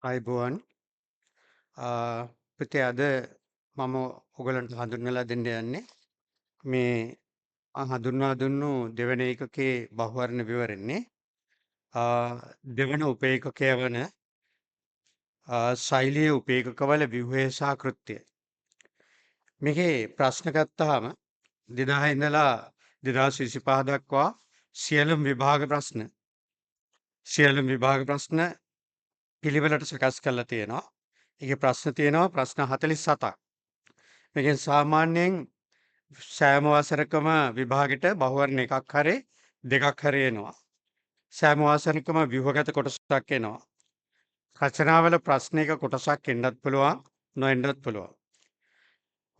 අයිබෝවන් පුතේ අද මම ඔයගලන්ට හඳුන්වලා දෙන්න යන්නේ මේ හඳුන්වා දුන්නු දෙවන ඒකකයේ බහුවර්ණ විවරණේ දෙවන උපේකකය වන ශෛලීය උපේකකවල ව්‍යුහය සහ කෘත්‍යය. මේකේ ප්‍රශ්න ගත්තාම 2000 ඉඳලා 2025 දක්වා සියලුම විභාග ප්‍රශ්න පිළිවෙලට සකස් කරලා තියෙනවා. ඒකේ ප්‍රශ්න තියෙනවා ප්‍රශ්න 47ක්. මේකෙන් සාමාන්‍යයෙන් සෑම වසරකම විභාගෙට බහුවර්ණ එකක් හරි දෙකක් හරි එනවා. සෑම වසරකම ව්‍යුහගත කොටසක් එනවා. රචනාවල ප්‍රශ්නයක කොටසක් එන්නත් පුළුවන්, නොඑන්නත් පුළුවන්.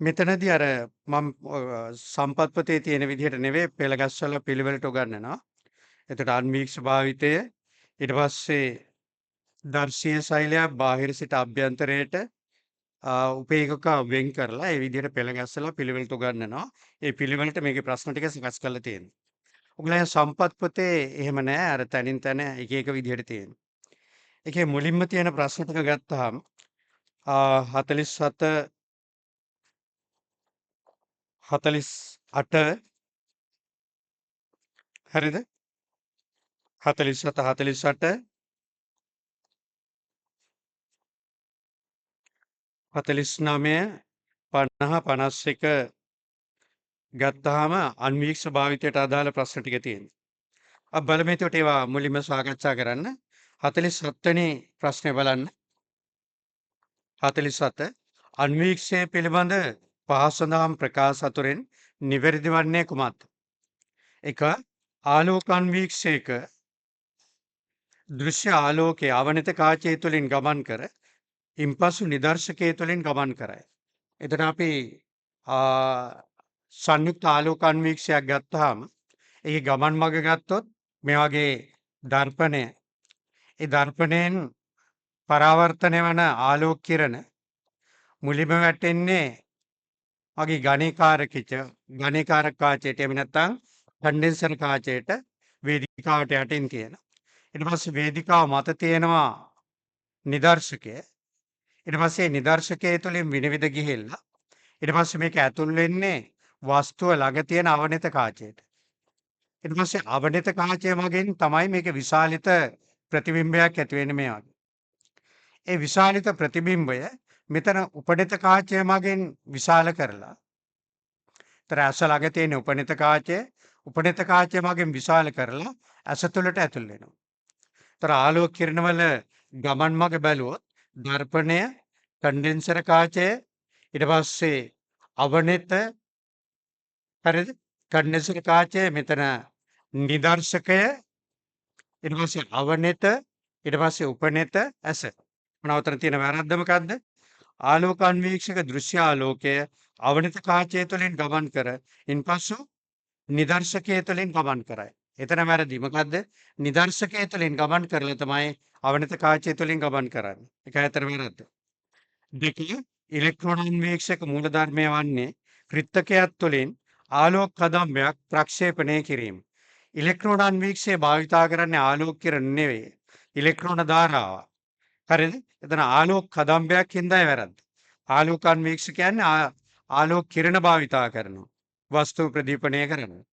මෙතනදී අර මම සම්පත් පොතේ තියෙන විදිහට නෙවෙයි පෙළ ගැස්වල පිළිවෙලට උගන්වනවා. එතකොට අන්වීක්ෂ භාවිතය ඊට පස්සේ දර්ශීය ශෛලය බාහිර සිට අභ්‍යන්තරයට උපේකක වෙන් කරලා ඒ විදිහට පෙළ ගැස්සලා පිළිවෙලට උගන්වනවා. ඒ පිළිවෙලට මේකේ ප්‍රශ්න ටික සකස් කරලා තියෙනවා. ඔයගොල්ලෝ සම්පත් පොතේ එහෙම නෑ අර තනින් තන එක එක විදිහට තියෙනවා. ඒකේ මුලින්ම තියෙන ප්‍රශ්න ටික ගත්තාම 47 48 හරිද? 47 48 49 50 51 ගත්තාම අන්වීක්ෂ භාවිතයට අදාළ ප්‍රශ්න ටික තියෙනවා. අපි බලමු එතකොට ඒවා මුලින්ම සාකච්ඡා කරන්න. 47 වෙනි ප්‍රශ්නේ බලන්න. 47 අන්වීක්ෂය පිළිබඳ පහසුදහම් ප්‍රකාශ අතුරෙන් නිවැරදි වන්නේ කුමක්ද? 1. ආලෝකාන්වීක්ෂයක දෘශ්‍ය ආලෝකයේ අවනත කාචය තුළින් ගමන් කර ඉන්පසු නිදර්ශකය තුළින් ගමන් කරයි. එතන අපි සංයුක්ත ආලෝකාන්වීක්ෂයක් ගත්තාම ඒකේ ගමන් මඟ ගත්තොත් මේ වගේ දර්පණය ඒ දර්පණයෙන් පරාවර්තනය වන ආලෝක කිරණ මුලින්ම වැටෙන්නේ වගේ ගණේකාරක කාචයට එහෙම නැත්නම් කන්ඩෙන්සර් කාචයට වේදිකාවට යටින් තියෙන. ඊට පස්සේ වේදිකාව මත තියෙනවා නිදර්ශකය. ඊට පස්සේ නිදර්ශකයේ තුලින් විනිවිද ගිහිල්ලා ඊට පස්සේ මේක ඇතුල් වෙන්නේ වස්තුව ළඟ තියෙන අවනිත කාචයට. ඊට පස්සේ අවනිත කාචය මගින් තමයි මේක විශාලිත ප්‍රතිබිම්බයක් ඇති වෙන්නේ මේ වගේ. ඒ විශාලිත ප්‍රතිබිම්බය මෙතන උපනිත කාචය මගින් විශාල කරලා ඇස ළඟ තියෙන උපනිත කාචය මගින් විශාල කරලා ඇස තුළට ඇතුල් වෙනවා. ආලෝක කිරණවල ගමන් මඟ බැලුවොත් දර්පණය, කන්ඩෙන්සර් කාචය, ඊට පස්සේ අවනිත හරිද? කන්ඩෙන්සර් කාචය මෙතන නිදර්ශකය, ඊට පස්සේ අවනිත, ඊට පස්සේ උපනිත ඇස. මොනවතර තියෙන වැරද්ද මොකද්ද? ආලෝකාන්වීක්ෂක දෘශ්‍ය ආලෝකය අවනිත කාචය තුළින් ගමන් කර ඉන්පසු නිදර්ශකය තුළින් ගමන් කරයි. එතන වැරදි. මොකද්ද? නිදර්ශකය තුළින් ගමන් කරලා තමයි අවනිත කාචය තුළින් ගමන් කරන්නේ. ඒකයි අතර වැරද්ද. 2. ඉලෙක්ට්‍රෝනාන්වීක්ෂක මූලධර්මය වන්නේ කෘත්තකයක් තුළින් ආලෝක කදම්බයක් ප්‍රක්ෂේපණය කිරීම. ඉලෙක්ට්‍රෝනාන්වීක්ෂය භාවිතා කරන්නේ ආලෝක කිරණ නෙවෙයි. ඉලෙක්ට්‍රෝන ධාරාව. හරිද? එතන ආලෝක කදම්බයක් හින්දායි වැරද්ද. ආලෝකාන්වීක්ෂ කියන්නේ ආලෝක කිරණ භාවිතා කරනවා. වස්තු ප්‍රදීපනය කරනවා.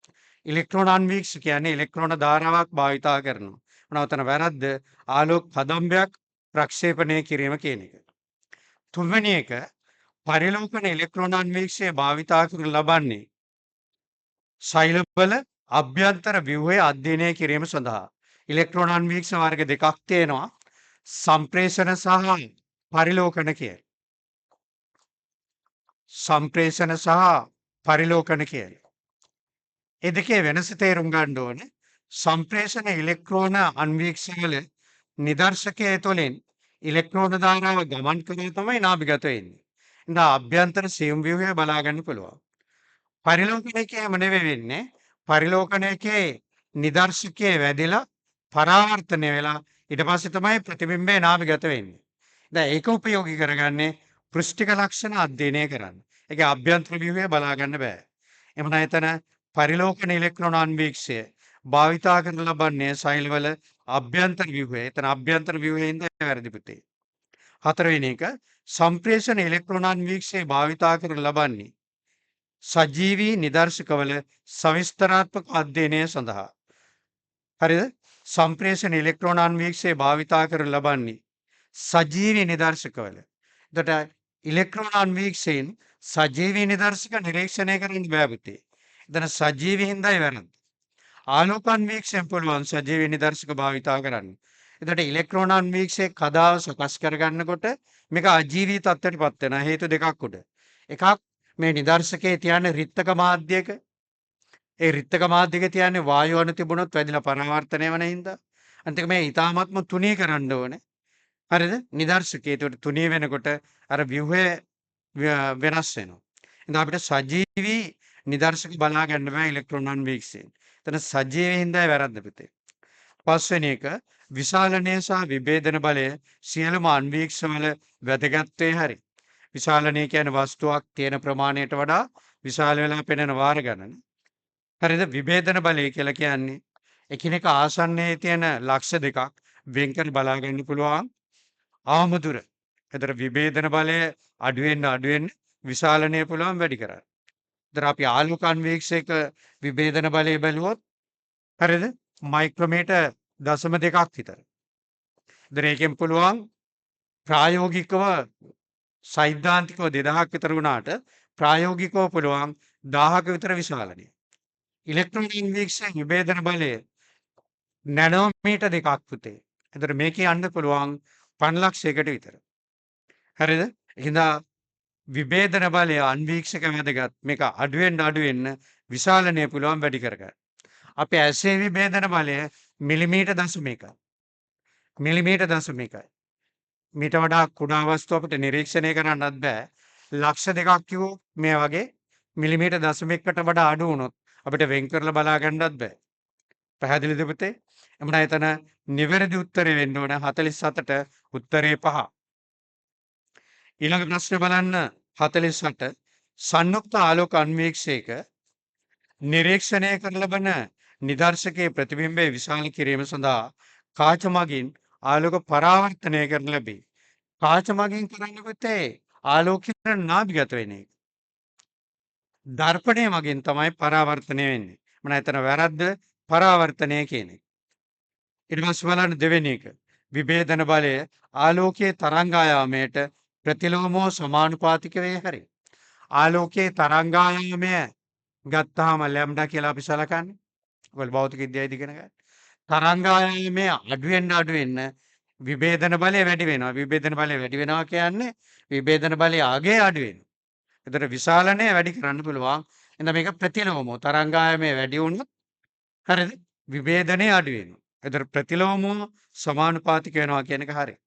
ඉලෙක්ට්‍රෝනාන්වීක්ෂ කියන්නේ ඉලෙක්ට්‍රෝන ධාරාවක් භාවිතා කරනවා. මොනවතන වැරද්ද? ආලෝක කදම්බයක් ප්‍රක්ෂේපණය කිරීම කියන එක. 3 වෙනි එක පරිලෝකන ඉලෙක්ට්‍රෝනාන්වීක්ෂය භාවිතා කරන ලබන්නේ ශෛලවල අභ්‍යන්තර ව්‍යුහය අධ්‍යයනය කිරීම සඳහා. ඉලෙක්ට්‍රෝනාන්වීක්ෂ වර්ග දෙකක් තියෙනවා. සම්ප්‍රේෂණ සහ පරිලෝකන කියලා. සම්ප්‍රේෂණ සහ පරිලෝකන කියලා. ඒ දෙකේ වෙනස තේරුම් ගන්න ඕනේ. සම්ප්‍රේෂණ ඉලෙක්ට්‍රෝන අන්වීක්ෂවල නිදර්ශකය තුළින් ඉලෙක්ට්‍රෝන ධාරාව ගමන් කරලා තමයි නාභිගත වෙන්නේ. ඉතින් අභ්‍යන්තර සියුම් ව්‍යුහය බලා ගන්න පුළුවන්. පරිලෝකනයකේ එහෙම නෙවෙයි වෙන්නේ. පරිලෝකනයකේ නිදර්ශකයේ වැදිලා පරාවර්තනය වෙලා ඊට පස්සේ තමයි ප්‍රතිබිම්බේ නාභිගත වෙන්නේ. දැන් ඒක උපයෝගී කරගන්නේ පෘෂ්ඨික ලක්ෂණ අධ්‍යයනය කරන්න. ඒකේ අභ්‍යන්තර ව්‍යුහය බලා ගන්න බෑ. එමුණ එතන පරිලෝකන ඉලෙක්ට්‍රෝන අන්වීක්ෂය භාවිතා කරන ලබන්නේ ශෛලවල අභ්‍යන්තර ව්‍යුහය. එතන අභ්‍යන්තර ව්‍යුහයෙන්ද වැරදි පුතේ. හතරවෙනි එක සම්ප්‍රේෂණ ඉලෙක්ට්‍රෝනාන්වීක්ෂය භාවිතා කරනු ලබන්නේ සජීවී නිදර්ශකවල සවිස්තරාත්මක අධ්‍යයනය සඳහා. හරිද? සම්ප්‍රේෂණ ඉලෙක්ට්‍රෝනාන්වීක්ෂය භාවිතා කරනු ලබන්නේ සජීවී නිදර්ශකවල. එතකොට ඉලෙක්ට්‍රෝනාන්වීක්ෂයෙන් සජීවී නිදර්ශක නිරීක්ෂණය කරන්න බෑ පුතේ. එතන සජීවී හින්දායි වැරද්ද. ආලෝකාන්වීක්ෂයෙන් පුළුවන් සජීවී නිදර්ශක භාවිතා කරන්න. එතකොට ඉලෙක්ට්‍රෝනාන්වීක්ෂයේ කදාව සකස් කරගන්නකොට මේක අජීවී තත්ත්වයටපත් වෙනවා. හේතු දෙකක් උඩ. එකක් මේ නිදර්ශකයේ තියන්නේ රිත්තක මාධ්‍යයක. ඒ රිත්තක මාධ්‍යයක තියන්නේ වායු අණු තිබුණොත් වැදිලා පරාවර්තනය වෙන හින්දා. අනිත් එක මේ ඊ타මාත්ම තුනී කරන්න ඕනේ. හරිද? නිදර්ශකයේ ඒකට තුනී වෙනකොට අර ව්‍යුහය වෙනස් වෙනවා. එහෙනම් අපිට සජීවී නිදර්ශක බලා ගන්න බෑ ඉලෙක්ට්‍රෝනාන්වීක්ෂයෙන්. එතන සජීවී හින්දායි වැරද්ද පුතේ. පස්වෙනි එක විශාලනය සහ විභේදන බලය සියලුම අන්වීක්ෂවල වැදගත්වේ හරි. විශාලනය කියන්නේ වස්තුවක් තියෙන ප්‍රමාණයට වඩා විශාල වෙලා පෙනෙන වාර ගණන. හරිද? විභේදන බලය කියලා කියන්නේ එකිනෙක ආසන්නයේ තියෙන ලක්ෂ දෙකක් වෙන් කර බලා ගන්න පුළුවන් අවම දුර. එතන විභේදන බලය අඩු වෙන්න විශාලනය පුළුවන් වැඩි කරන්න. එතන අපි ආලෝක අන්වීක්ෂයක විභේදන බලය බැලුවොත් හරිද? මයික්‍රෝමීටර් 0.2ක් විතර. එතන ඒකෙන් පුළුවන් ප්‍රායෝගිකව සෛද්ධාන්තිකව 2000ක් විතර වුණාට ප්‍රායෝගිකව පුළුවන් 1000ක විතර විශාලනය. ඉලෙක්ට්‍රෝන අන්වීක්ෂය විභේදන බලය නැනෝමීටර් 2ක් පුතේ. එතන මේකේ යන්න පුළුවන් 5,00,000කට විතර. හරිද? එහෙනම් විභේදන බලය අන්වීක්ෂක වැදගත්. මේක අඩු වෙන්න විශාලනය පුළුවන් වැඩි කරගන්න. අපේ ඇසේ විභේදන බලය මිලිමීටර් 0.1යි. මිලිමීටර් 0.1යි. මීට වඩා කුඩා වස්තු අපිට නිරීක්ෂණය කරන්නත් බෑ. ලක්ෂ දෙකක් කිව්වොත් මේ වගේ මිලිමීටර් 0.1කට වඩා අඩු වුණොත් අපිට වෙන් කරලා බලා ගන්නත් බෑ. පැහැදිලිද පුතේ? එමුණ එතන නිවැරදි උත්තරේ වෙන්න ඕන 47ට උත්තරේ 5. ඊළඟ ප්‍රශ්නේ බලන්න 48 සංයුක්ත ආලෝක අන්වීක්ෂයක නිරීක්ෂණය කරන ලබන නිදර්ශකයේ ප්‍රතිබිම්බය විශාල කිරීම සඳහා කාච මගින් ආලෝක පරාවර්තනය කරන ලැබේ. කාච මගින් කරන්නේ පුතේ ආලෝකයෙන් නාභිගත වෙන එක. දර්පණය මගින් තමයි පරාවර්තනය වෙන්නේ. මම හිතන වැරද්ද පරාවර්තනය කියන එක. ඊට පස්සේ බලන්න දෙවෙනි එක. විභේදන බලය ආලෝකයේ තරංගායාමයට ප්‍රතිලෝමව සමානුපාතික වේ හැරේ. ආලෝකයේ තරංගායාමය ගත්තාම ලැම්ඩා කියලා අපි සලකන්නේ. ඔයගොල්ලෝ භෞතික විද්‍යාවේදී ඉගෙන ගන්න. තරංගායාමය අඩු වෙන්න විභේදන බලය වැඩි වෙනවා. විභේදන බලය වැඩි වෙනවා කියන්නේ විභේදන බලය අගය අඩු වෙනවා. එතකොට විශාලනය වැඩි කරන්න පුළුවන්. එහෙනම් මේක ප්‍රතිලෝමව තරංගායාමය වැඩි වුණොත් හරිද? විභේදනය අඩු වෙනවා. එතකොට ප්‍රතිලෝමව සමානුපාතික වෙනවා කියන එක හරියි.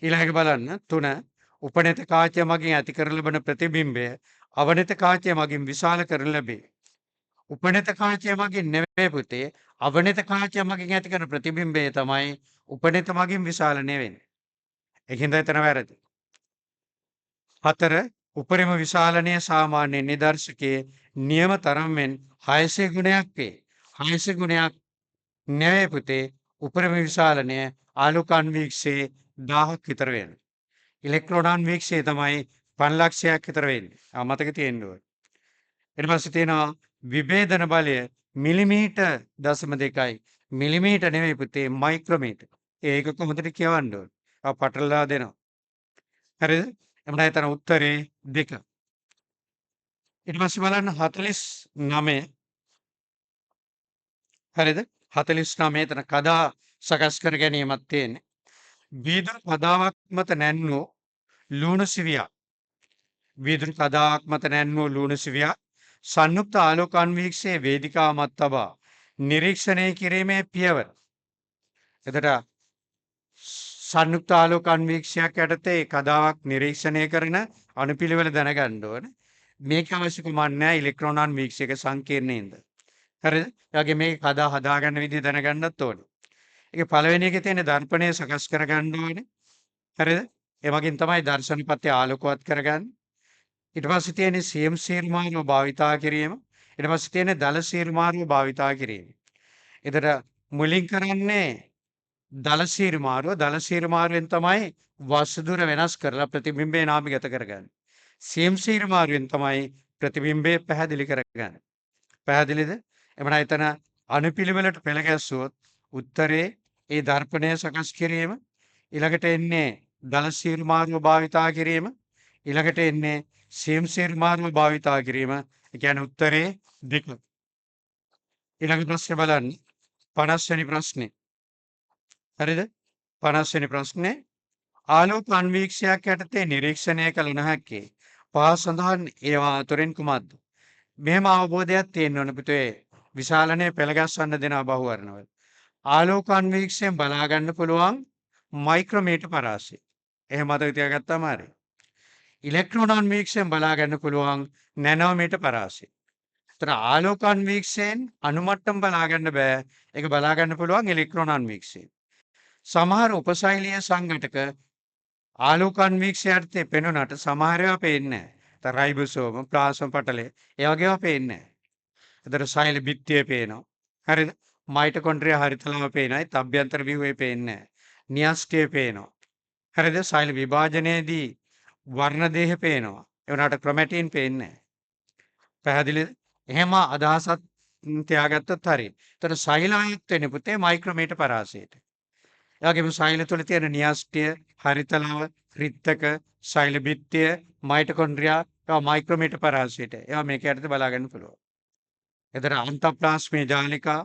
ඊළඟට බලන්න 3 උපනත කාචය මගින් ඇති කරන ලබන ප්‍රතිබිම්බය අවනත කාචය මගින් විශාල කරන ලැබේ. උපනත කාචය මගින් නෙවෙයි පුතේ අවනත කාචය මගින් ඇති කරන ප්‍රතිබිම්බය තමයි උපනත මගින් විශාලනය වෙන්නේ. ඒකින්ද එතන වැරදි. 4 උපරිම විශාලනය සාමාන්‍ය නිදර්ශකයේ නියම තරම්ෙන් 600 ගුණයක් වේ. 600 ගුණයක් නෙවෙයි පුතේ උපරිම විශාලනය ආලෝක අන්වීක්ෂයේ 1000ක් විතර වෙනවා. ඉලෙක්ට්‍රෝන අන්වීක්ෂය තමයි 5,00,000ක් විතර වෙන්නේ. මතක තියෙන්න ඕනේ. ඊට පස්සේ තියෙනවා විභේදන බලය මිලිමීටර් 0.2යි. මිලිමීටර් නෙවෙයි පුතේ මයික්‍රෝමීටර්. ඒක කොහොමද කියවන්න ඕනේ. පටලලා දෙනවා. හරිද? එමුණ එතන උත්තරේ 2. ඊට පස්සේ බලන්න 49 හරිද? 49 එතන කදා සකස් කර ගැනීමක් තියෙන්නේ. වීදුරු කදාවක් මත නැන්නෝ ලුණු සිවියක්. වීදුරු කදාවක් මත නැන්නෝ ලුණු සිවියක් සංයුක්ත ආලෝක අන්වීක්ෂයේ වේදිකාව මත තබා නිරීක්ෂණය කිරීමේ පියවර. එතකොට සංයුක්ත ආලෝක අන්වීක්ෂයක් යටතේ කදාවක් නිරීක්ෂණය කරන අනුපිළිවෙල දැනගන්න ඕනේ. මේක අවශ්‍යකමක් නැහැ ඉලෙක්ට්‍රෝන අන්වීක්ෂයක සංකීර්ණයෙන්ද. හරිද? ඒ වගේ මේක කදා හදාගන්න විදිහ දැනගන්නත් ඕනේ. ඒක පළවෙනි එකේ තියෙන දර්පණය සකස් කරගන්න ඕනේ. හරිද? ඒ වගේම තමයි දර්ශනපත්‍ය ආලෝකවත් කරගන්න. ඊට පස්සේ තියෙන සියම් සීර්මාණය භාවිතා කිරීම. ඊට පස්සේ තියෙන දල සීර්මාණය භාවිතා කිරීම. ඒතර මුලින් කරන්නේ දලසීරු මාරුව දලසීරු මාරුවෙන් තමයි වස්තුදුර වෙනස් කරලා ප්‍රතිබිම්බේ නාමිගත කරගන්නේ. සීම්සීරු මාරුවෙන් තමයි ප්‍රතිබිම්බේ පැහැදිලි කරගන්නේ. පැහැදිලිද? එමනම් එතන අනුපිළිවෙලට පෙළ ගැස්සුවොත් උත්තරේ ඒ දර්පණය සකස් කිරීම ඊළඟට එන්නේ දලසීරු මාරුව භාවිතා කිරීම ඊළඟට එන්නේ සීම්සීරු මාරුව භාවිතා කිරීම. ඒ කියන්නේ උත්තරේ 2. ඊළඟ ප්‍රශ්නේ බලන්න 50 වෙනි ප්‍රශ්නේ. හරිද? 50 වෙනි ප්‍රශ්නේ ආලෝක අන්වීක්ෂයක් යටතේ නිරීක්ෂණය කළ නොහැක්කේ පහ සඳහන් ඒවා අතුරින් කුමක්ද? මෙහෙම අවබෝධයක් තියෙන්න ඕන පුතේ. විශාලනේ පෙළගස්වන්න දෙනවා බහුවර්ණවල. ආලෝක අන්වීක්ෂයෙන් බලා ගන්න පුළුවන් මයික්‍රෝමීටර් පරාසය. එහෙම මතක තියාගත්තාම හරි. ඉලෙක්ට්‍රෝන අන්වීක්ෂයෙන් බලා ගන්න පුළුවන් නැනෝමීටර් පරාසය. ඒතර ආලෝක අන්වීක්ෂයෙන් අණුමට්ටම් බලා ගන්න බෑ. ඒක බලා ගන්න පුළුවන් ඉලෙක්ට්‍රෝන අන්වීක්ෂයෙන්. සමහර උපසෛලීය සංඝටක ආලෝක අන්වීක්ෂයර්ථය පෙනුනට සමහර ඒවා පේන්නේ නැහැ. රයිබෝසෝම, ප්ලාස්ම පටලය ඒ වගේ ඒවා පේන්නේ නැහැ. ඒතර සෛල බිත්තිය පේනවා. හරිද? මයිටොකොන්ඩ්‍රියා හරිතලාව පේනයි, අභ්‍යන්තර ව්‍යුහය පේන්නේ නැහැ. න්‍යෂ්ටිය පේනවා. හරිද? සෛල විභාජනයේදී වර්ණ දේහ පේනවා. ඒ වුණාට ක්‍රොමැටින් පේන්නේ නැහැ. පැහැදිලිද? එහෙම අදහසක් තියාගත්තොත් හරියි. ඒතර සෛල ආයත් වෙන්නේ පුතේ මයික්‍රෝමීටර් පරාසයට. ඒ වගේම සෛල තුළ තියෙන න්‍යෂ්ටිය, හරිතලාව, රිත්තක, සෛල බිත්තිය, මයිටොකොන්ඩ්‍රියා ඒවා මයික්‍රෝමීටර් පරාසයට. ඒවා මේක යටතේ බලා ගන්න පුළුවන්. එතන අන්තප්ලාස්මීය ජාලිකා,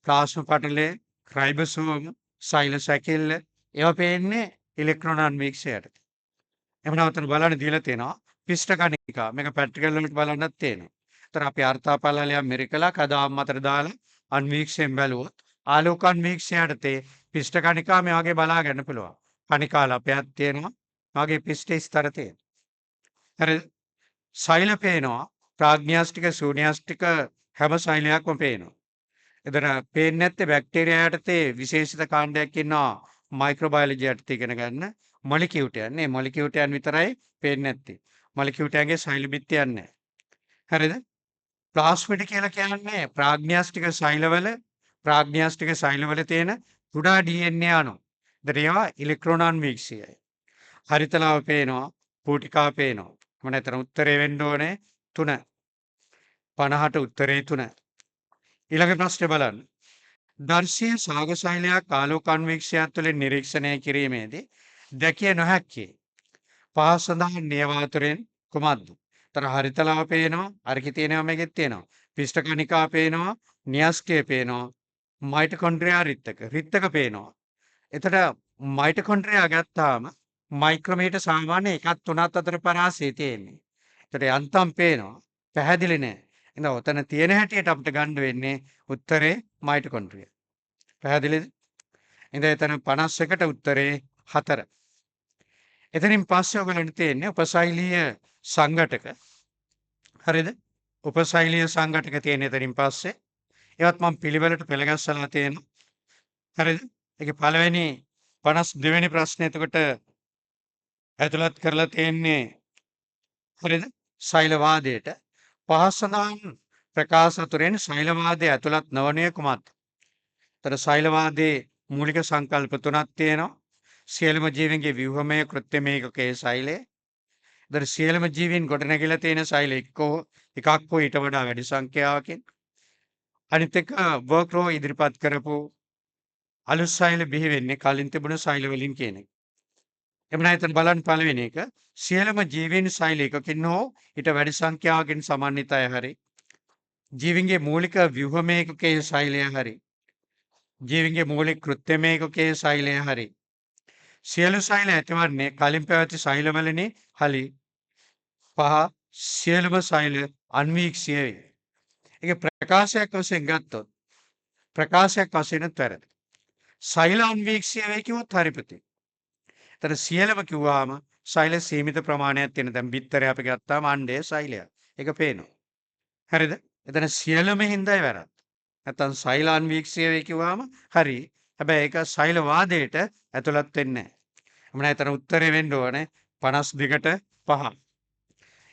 ප්ලාස්ම පටලය, රයිබෝසෝම, සෛල සැකිල්ල ඒවා පේන්නේ ඉලෙක්ට්‍රෝන අන්වීක්ෂයට. එහෙනම් උතන බලන්න දීලා තියෙනවා පිෂ්ඨ කණිකා. මේක පැට්‍රිකල් වලට බලන්නත් තියෙනවා. ඒතර අපි අර්ථාපලලයක් මෙරිකලා කදාම් අතර දාලා අන්වීක්ෂයෙන් බැලුවොත් ආලෝක අන්වීක්ෂයටතේ පිෂ්ඨ කණිකා මේ වගේ බලා ගන්න පුළුවන්. කණිකා ලපයක් තියෙනවා. වගේ පිෂ්ඨ ස්තර තියෙනවා. හරි සෛල පේනවා. ප්‍රාග්න්‍යාස්ටික ශූන්‍යාස්ටික හැම සෛලයක්ම පේනවා. එතන පේන්නේ නැත්තේ බැක්ටීරියා යටතේ විශේෂිත කාණ්ඩයක් ඉන්නවා මයික්‍රෝබයොලොජි යටතේ ඉගෙන ගන්න මොලිකියුටයන්. මේ මොලිකියුටයන් විතරයි පේන්නේ නැත්තේ. මොලිකියුටයන්ගේ සෛල බිත්තියක් නැහැ. හරිද? ප්ලාස්මිඩ් කියලා කියන්නේ ප්‍රාග්න්‍යාස්ටික සෛලවල තියෙන කුඩා DNA අණු. ඒතර ඒවා ඉලෙක්ට්‍රෝන අන්වීක්ෂයයි. හරිතලාව පේනවා, පූටිකා පේනවා. මම නැතර උත්තරේ වෙන්න ඕනේ 3. 50ට උත්තරේ 3. ඊළඟ ප්‍රශ්නේ බලන්න. දර්ශීය සාගසෛලයක් ආලෝක අන්වීක්ෂයක් තුළින් නිරීක්ෂණය කිරීමේදී දැකිය නොහැක්කේ පහ සඳහන් ඒවා අතරින් කුමක්ද? තර හරිතලාව පේනවා, අරකි තියෙනවා මේකෙත් තියෙනවා. පිෂ්ඨ කණිකා පේනවා, න්‍යෂ්ටිය පේනවා, මයිටොකොන්ඩ්‍රියා රිත්තක පේනවා. එතකොට මයිටොකොන්ඩ්‍රියා ගත්තාම මයික්‍රෝමීටර් සාමාන්‍ය 1 3 අතර පරාසය තියෙන්නේ. එතකොට යන්තම් පේනවා. පැහැදිලි නෑ. එහෙනම් ඔතන තියෙන හැටියට අපිට ගන්න වෙන්නේ උත්තරේ මයිටොකොන්ඩ්‍රියා. පැහැදිලිද? ඉතින් එතන 51ට උත්තරේ 4. එතනින් පස්සේ ඔයගලන්ට තියෙන්නේ උපසෛලීය සංඝටක. හරිද? උපසෛලීය සංඝටක තියෙන එතනින් පස්සේ ඒවත් මම පිළිවෙලට පෙළගස්සලා තියෙනවා. හරිද? ඒකේ පළවෙනි 52 වෙනි ප්‍රශ්නේ එතකොට ඇතුළත් කරලා තියෙන්නේ හරිද? සෛල වාදයට පහ සඳහන් ප්‍රකාශ අතුරෙන් සෛල වාදයේ ඇතුළත් නොවන්නේ කුමක්ද? ඒතර සෛල වාදයේ මූලික සංකල්ප 3ක් තියෙනවා. සියලුම ජීවීන්ගේ ව්‍යුහමය කෘත්‍යමය ඒකකයේ සෛලය. ඒතර සියලුම ජීවීන් ගොඩනැගිලා තියෙන සෛල එකක් හෝ ඊට වඩා වැඩි සංඛ්‍යාවකින්. අනිත් එක වර්ක්‍රෝ ඉදිරිපත් කරපු අලුත් සෛල බිහි වෙන්නේ කලින් තිබුණ සෛල වලින් කියන එක. එමුනා එතන බලන්න පළවෙනි එක සියලුම ජීවීන් සෛල එකකින් හෝ ඊට වැඩි සංඛ්‍යාවකින් සමන්විතය හරි. ජීවීන්ගේ මූලික ව්‍යුහමය ඒකකයේ සෛලය හරි. ජීවීන්ගේ මූලික කෘත්‍යමය ඒකකයේ සෛලය හරි. සියලු සෛල ඇතිවන්නේ කලින් පැවති සෛලවලනේ හලි. පහ සියලුම සෛල අන්වීක්ෂය වේ. ඒක ප්‍රකාශයක් වශයෙන් ගත්තොත් ප්‍රකාශයක් වශයෙන් වැරදි. සෛල අන්වීක්ෂය වේ කිව්වොත් හරි පුතේ. ඒතර සියලුම කිව්වාම සෛල සීමිත ප්‍රමාණයක් තියෙන. දැන් බිත්තරය අපි ගත්තාම අණ්ඩය සෛලයක්. ඒක පේනවා. හරිද? එතන සියලුම හින්දායි වැරද්ද. නැත්තම් සෛල අන්වීක්ෂය වේ කිව්වාම හරි. හැබැයි ඒක සෛල වාදයට ඇතුළත් වෙන්නේ නැහැ. එමුනා එතන උත්තරේ වෙන්න ඕනේ 52ට 5.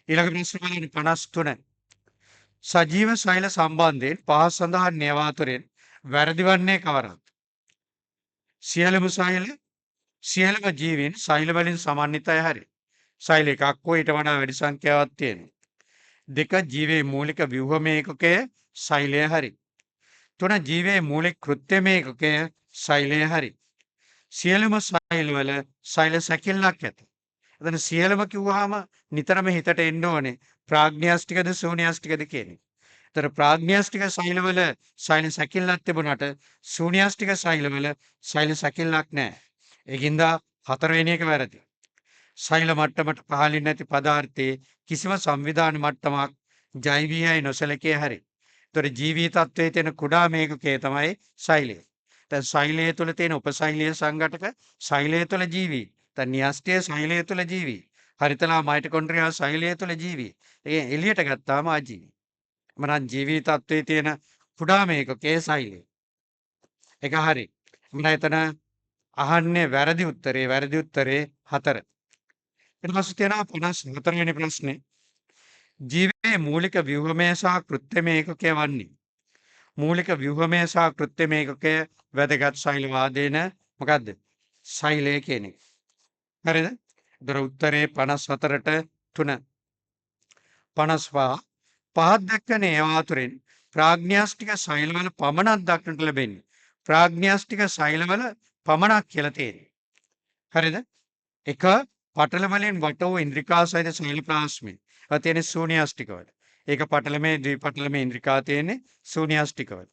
ඊළඟ ප්‍රශ්න බලන්න 53. සජීව සෛල සම්බන්ධයෙන් පහ සඳහන් ඒවා අතරින් වැරදි වන්නේ කවරක්ද? සියලුම සෛල සියලුම ජීවීන් සෛල වලින් සමන්විතයි හරි. සෛල එකක් හෝ ඊට වඩා වැඩි සංඛ්‍යාවක් තියෙනවා. දෙක ජීවයේ මූලික ව්‍යුහමය ඒකකය සෛලය හරි. තුන ජීවයේ මූලික කෘත්‍යමය ඒකකය සෛලය හරි. සියලුම සෛලවල සෛල සැකිල්ලක් ඇත. එතන සියලුම කිව්වහම නිතරම හිතට එන්න ඕනේ ප්‍රාග්න්‍යාස්තිකද ශූන්‍යාස්තිකද කියන එක. ඒතර ප්‍රාග්න්‍යාස්තික සෛලවල සෛල සැකිල්ලක් තිබුණාට ශූන්‍යාස්තික සෛලවල සෛල සැකිල්ලක් නැහැ. ඒකින්ද හතරවෙනි එක වැරදි. සෛල මට්ටමට පහළින් නැති පදාර්ථයේ කිසිම සංවිධාන මට්ටමක් ජෛවීයයි නොසැලකිය හැරි. ඒතර ජීවී තත්වයේ තියෙන කුඩා මේකකය තමයි සෛලය. දැන් සෛලය තුළ තියෙන උපසෛලීය සංඝටක සෛලය තුළ ජීවී. දැන් න්‍යෂ්ටිය සෛලය තුළ ජීවී. හරිතලා මයිටොකොන්ඩ්‍රියා සෛලය තුළ ජීවී. ඒ එළියට ගත්තාම ආජීවී. මරන් ජීවී තත්වයේ තියෙන කුඩා මේකකයේ සෛලය. ඒක හරි. මම එතන අහන්නේ වැරදි උත්තරේ 4. ඊට පස්සේ තියෙනවා 54 වෙනි ප්‍රශ්නේ. ජීවයේ මූලික ව්‍යුහමය සහ කෘත්‍යමය ඒකකය වන්නේ. මූලික ව්‍යුහමය සහ කෘත්‍යමය ඒකකය වැදගත් සෛල වාදේන මොකද්ද? සෛලය කියන එක. හරිද? ඒතර උත්තරේ 54ට 3. 55 පහත් දක්වන ඒවා අතුරින් ප්‍රාග්න්‍යාස්තික සෛලවල පමණක් දක්නට ලැබෙන්නේ. ප්‍රාග්න්‍යාස්තික සෛලවල පමණක් කියලා තියෙන්නේ. හරිද? එක පටල වලින් වට වූ ඉන්ද්‍රිකා සහිත සෛල ප්ලාස්මේ. ඒවා තියෙන්නේ ශූන්‍යාස්තිකවල. ඒක පටලමේ ද්විපටලමේ ඉන්ද්‍රිකා තියෙන්නේ ශූන්‍යාස්තිකවල.